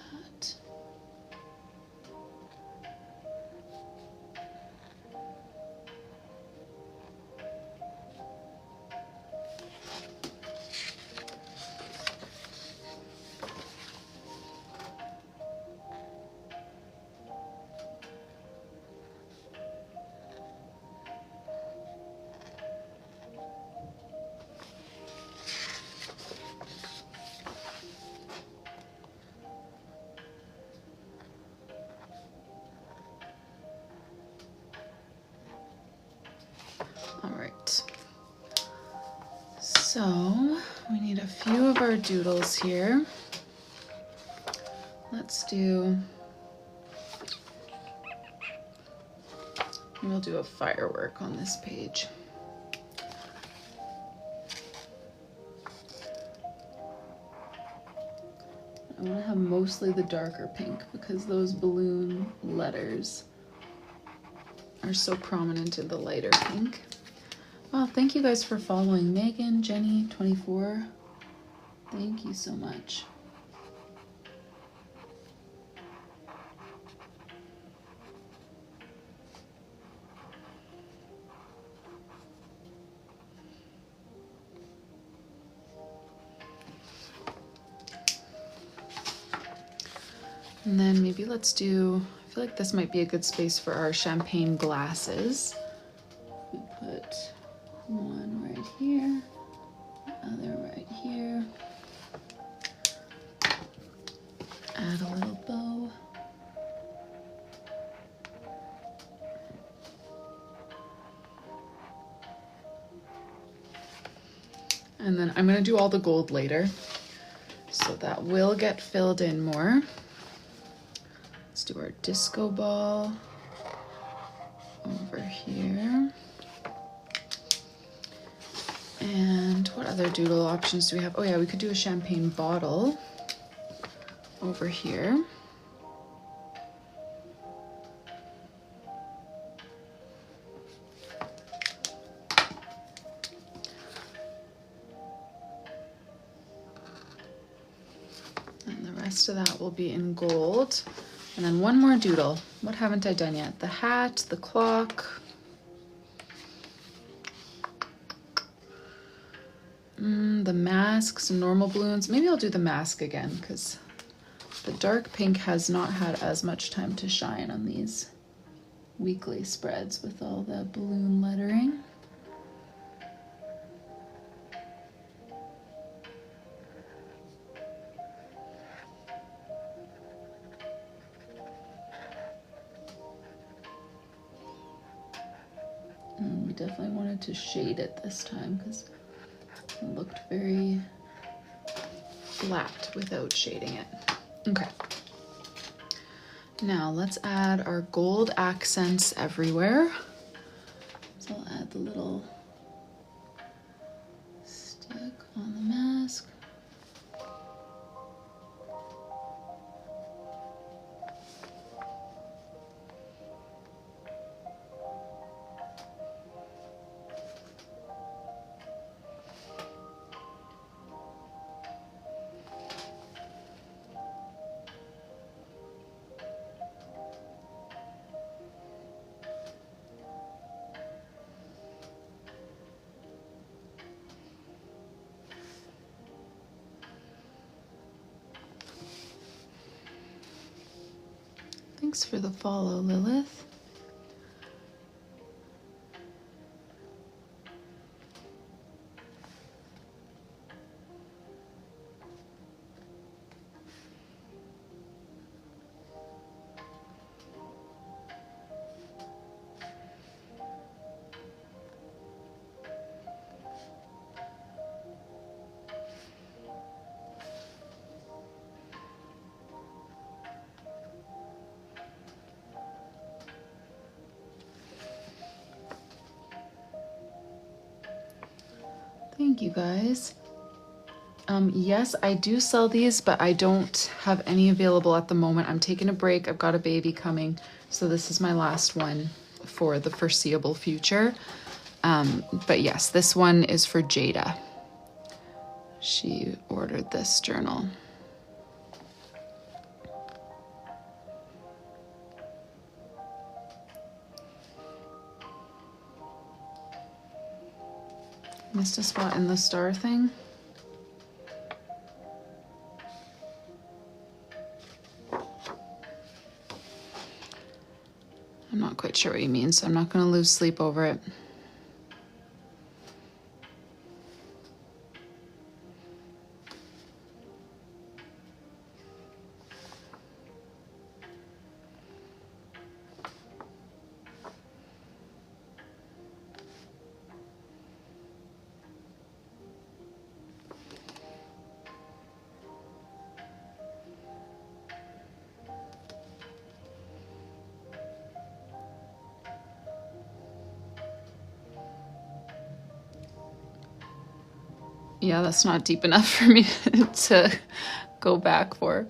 So we need a few of our doodles here. Let's do, we'll do a firework on this page. I want to have mostly the darker pink because those balloon letters are so prominent in the lighter pink. Well, thank you guys for following. Megan, Jenny, 24. Thank you so much. And then maybe let's do, I feel like this might be a good space for our champagne glasses. We put one right here, other right here. Add a little bow. And then I'm gonna do all the gold later, so that will get filled in more. Let's do our disco ball over here. And what other doodle options do we have? Oh yeah, we could do a champagne bottle over here. And the rest of that will be in gold. And then one more doodle. What haven't I done yet? The hat, the clock. The mask, some normal balloons. Maybe I'll do the mask again because the dark pink has not had as much time to shine on these weekly spreads with all the balloon lettering. And we definitely wanted to shade it this time because it looked very flat without shading it. Okay. Now let's add our gold accents everywhere. So I'll add the little stick on the mask. Thanks for the follow, Lilith. Thank you guys. Yes, I do sell these, but I don't have any available at the moment. I'm taking a break. I've got a baby coming, so this is my last one for the foreseeable future. But yes, this one is for Jayda. She ordered this journal. Missed a spot in the star thing. I'm not quite sure what you mean, so I'm not going to lose sleep over it. Yeah, that's not deep enough for me to go back for.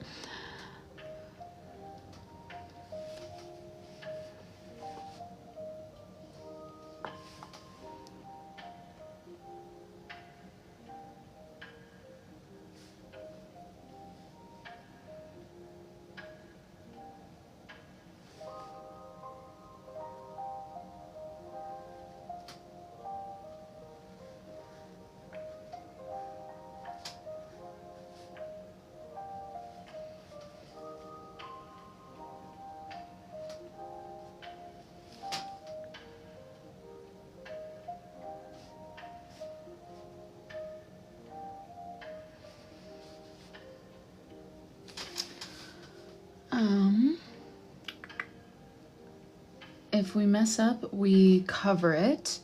if we mess up, we cover it,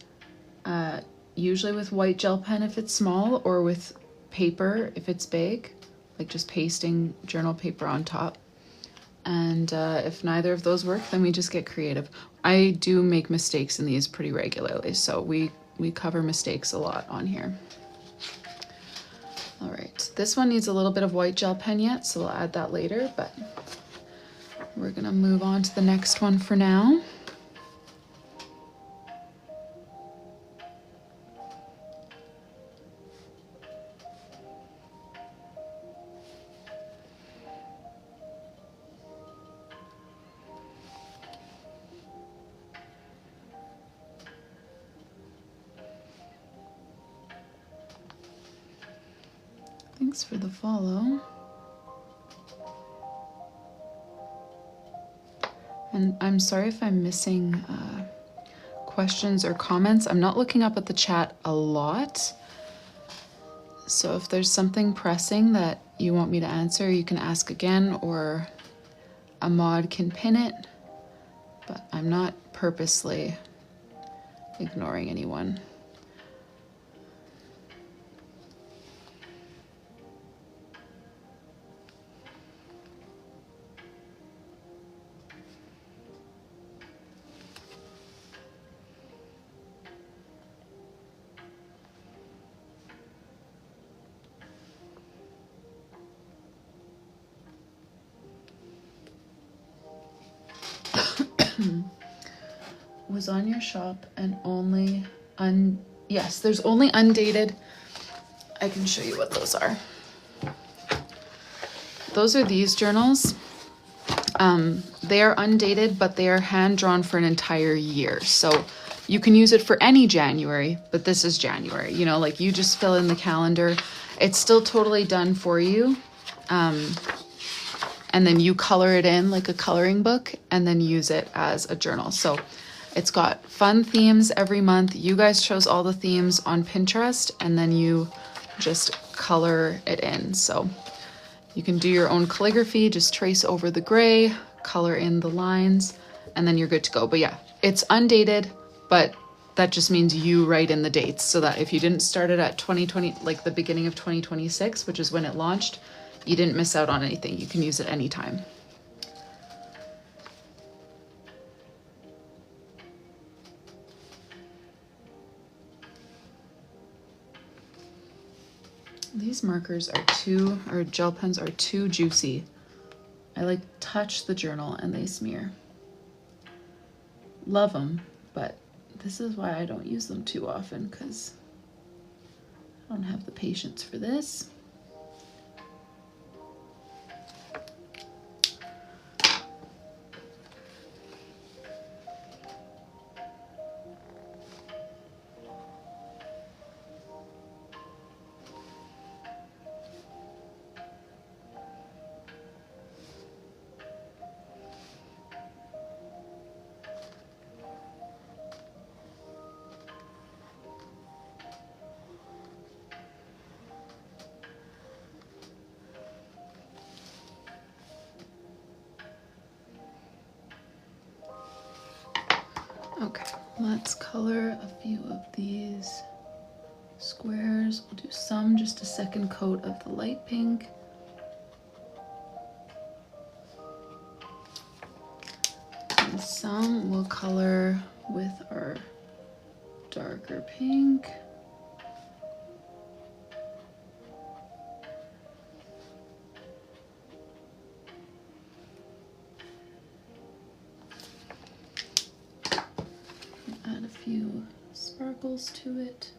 usually with white gel pen if it's small, or with paper if it's big, like just pasting journal paper on top. And if neither of those work, then we just get creative. I do make mistakes in these pretty regularly, so we cover mistakes a lot on here. All right, this one needs a little bit of white gel pen yet, so we'll add that later, but we're gonna move on to the next one for now. Thanks for the follow. And I'm sorry if I'm missing questions or comments. I'm not looking up at the chat a lot. So if there's something pressing that you want me to answer, you can ask again, or a mod can pin it. But I'm not purposely ignoring anyone. Was on your shop and only yes, there's only undated. I can show you what those are. Those are these journals. They are undated, but they are hand drawn for an entire year. So you can use it for any January, but this is January, you know, like you just fill in the calendar. It's still totally done for you. And then you color it in like a coloring book and then use it as a journal. So it's got fun themes every month. You guys chose all the themes on Pinterest and then you just color it in. So you can do your own calligraphy, just trace over the gray, color in the lines, and then you're good to go. But yeah, it's undated, but that just means you write in the dates so that if you didn't start it at 2020, like the beginning of 2026, which is when it launched, you didn't miss out on anything. You can use it anytime. These markers are or gel pens are too juicy. I like touch the journal and they smear. Love them, but this is why I don't use them too often, because I don't have the patience for this. Okay, let's color a few of these squares. We'll do some, just a second coat of the light pink. And some we'll color with our darker pink. Add a few sparkles to it.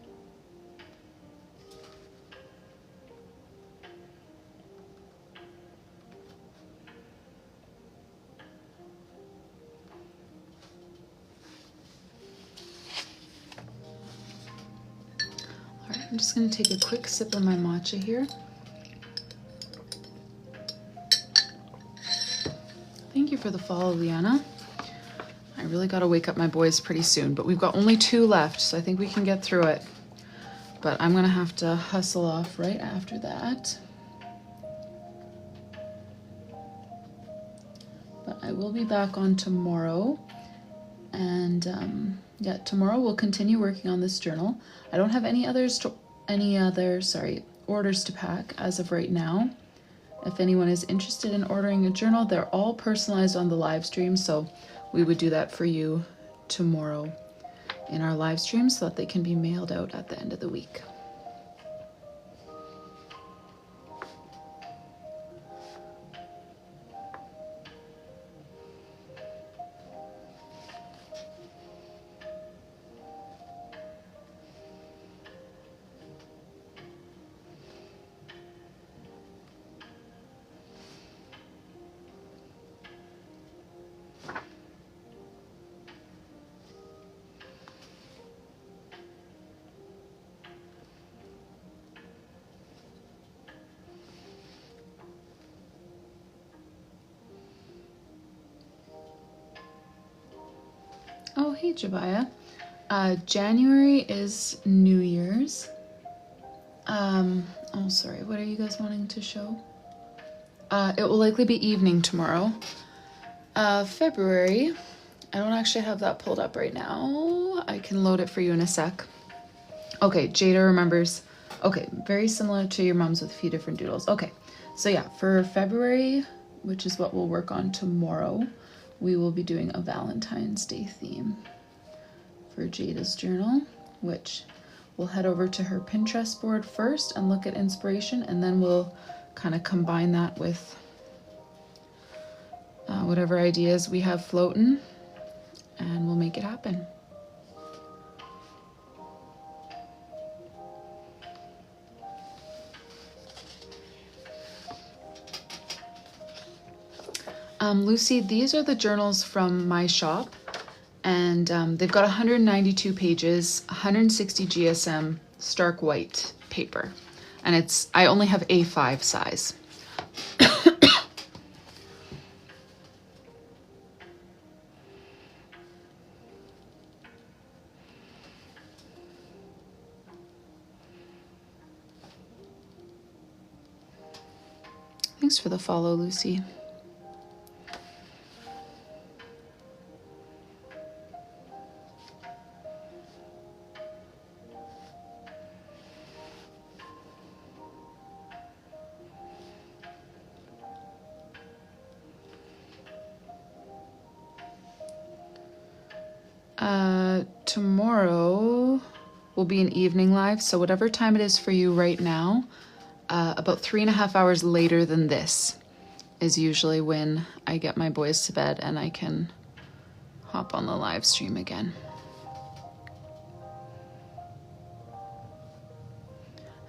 All right, I'm just going to take a quick sip of my matcha here. Thank you for the follow, Liana. I really got to wake up my boys pretty soon, but we've got only 2 left, so I think we can get through it. But I'm going to have to hustle off right after that. But I will be back on tomorrow, And yeah, tomorrow we'll continue working on this journal. I don't have any other orders to pack as of right now. If anyone is interested in ordering a journal, they're all personalized on the live stream, so we would do that for you tomorrow in our live stream so that they can be mailed out at the end of the week. Oh, hey, Jabaya. January is New Year's. Oh, sorry. What are you guys wanting to show? It will likely be evening tomorrow. February. I don't actually have that pulled up right now. I can load it for you in a sec. Okay, Jayda remembers. Okay, very similar to your mom's with a few different doodles. Okay, so yeah, for February, which is what we'll work on tomorrow, we will be doing a Valentine's Day theme for Jayda's journal, which we'll head over to her Pinterest board first and look at inspiration, and then we'll kind of combine that with whatever ideas we have floating, and we'll make it happen. Lucy, these are the journals from my shop, and they've got 192 pages, 160 GSM stark white paper, and I only have A5 size. Thanks for the follow, Lucy. Tomorrow will be an evening live, so whatever time it is for you right now, about 3.5 hours later than this is usually when I get my boys to bed and I can hop on the live stream again.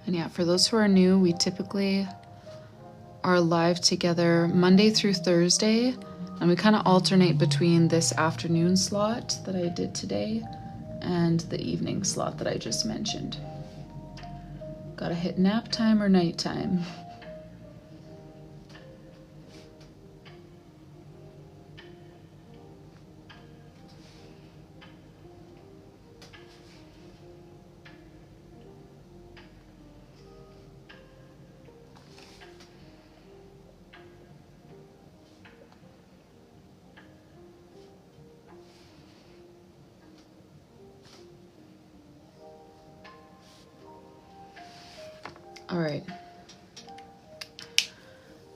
And yeah, for those who are new, we typically are live together Monday through Thursday, and we kind of alternate between this afternoon slot that I did today and the evening slot that I just mentioned. Gotta hit nap time or nighttime. All right,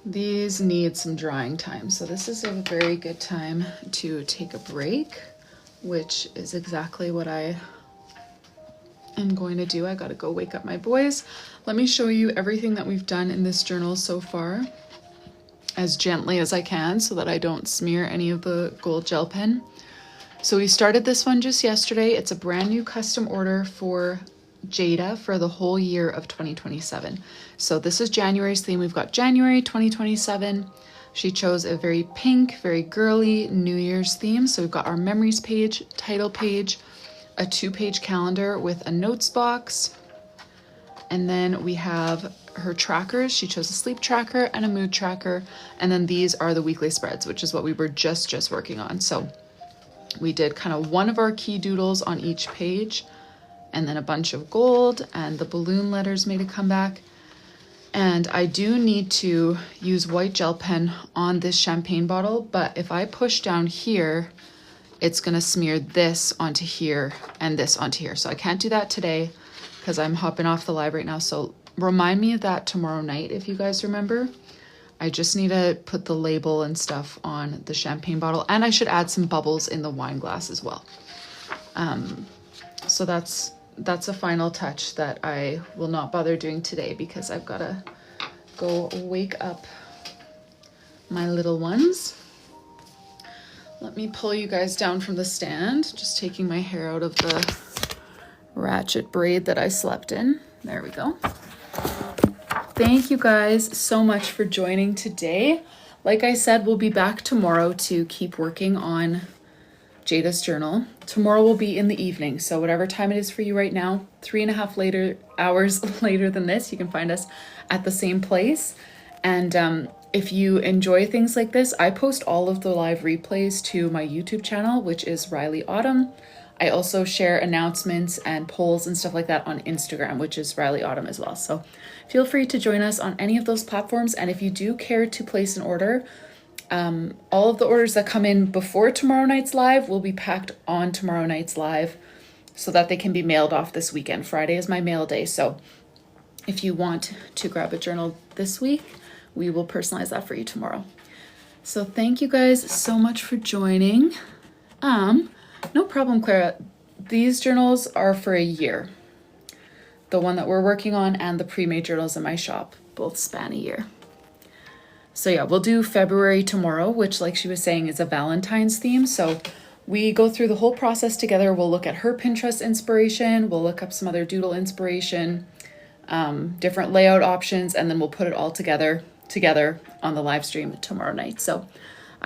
these need some drying time, so this is a very good time to take a break, which is exactly what I am going to do. I gotta go wake up my boys. Let me show you everything that we've done in this journal so far as gently as I can so that I don't smear any of the gold gel pen. So we started this one just yesterday. It's a brand new custom order for Jayda for the whole year of 2027. So this is January's theme. We've got January 2027. She chose a very pink, very girly New Year's theme. So we've got our memories page, title page, a 2-page calendar with a notes box. And then we have her trackers. She chose a sleep tracker and a mood tracker. And then these are the weekly spreads, which is what we were just working on. So we did kind of one of our key doodles on each page, and then a bunch of gold, and the balloon letters made a comeback. And I do need to use white gel pen on this champagne bottle, but if I push down here, it's gonna smear this onto here and this onto here. So I can't do that today because I'm hopping off the live right now. So remind me of that tomorrow night if you guys remember. I just need to put the label and stuff on the champagne bottle, and I should add some bubbles in the wine glass as well. So that's a final touch that I will not bother doing today because I've got to go wake up my little ones. Let me pull you guys down from the stand, just taking my hair out of the ratchet braid that I slept in. There we go. Thank you guys so much for joining today. Like I said, we'll be back tomorrow to keep working on Jayda's journal. Tomorrow will be in the evening, so whatever time it is for you right now, 3.5 hours later than this, you can find us at the same place. And if you enjoy things like this, I post all of the live replays to my YouTube channel, which is Rylee Autumn. I also share announcements and polls and stuff like that on Instagram, which is Rylee Autumn as well. So feel free to join us on any of those platforms. And if you do care to place an order, all of the orders that come in before tomorrow night's live will be packed on tomorrow night's live so that they can be mailed off this weekend. Friday is my mail day. So if you want to grab a journal this week, we will personalize that for you tomorrow. So thank you guys so much for joining. No problem, Clara. These journals are for a year. The one that we're working on and the pre-made journals in my shop both span a year. So yeah, we'll do February tomorrow, which, like she was saying, is a Valentine's theme. So we go through the whole process together. We'll look at her Pinterest inspiration. We'll look up some other doodle inspiration, different layout options, and then we'll put it all together on the live stream tomorrow night. So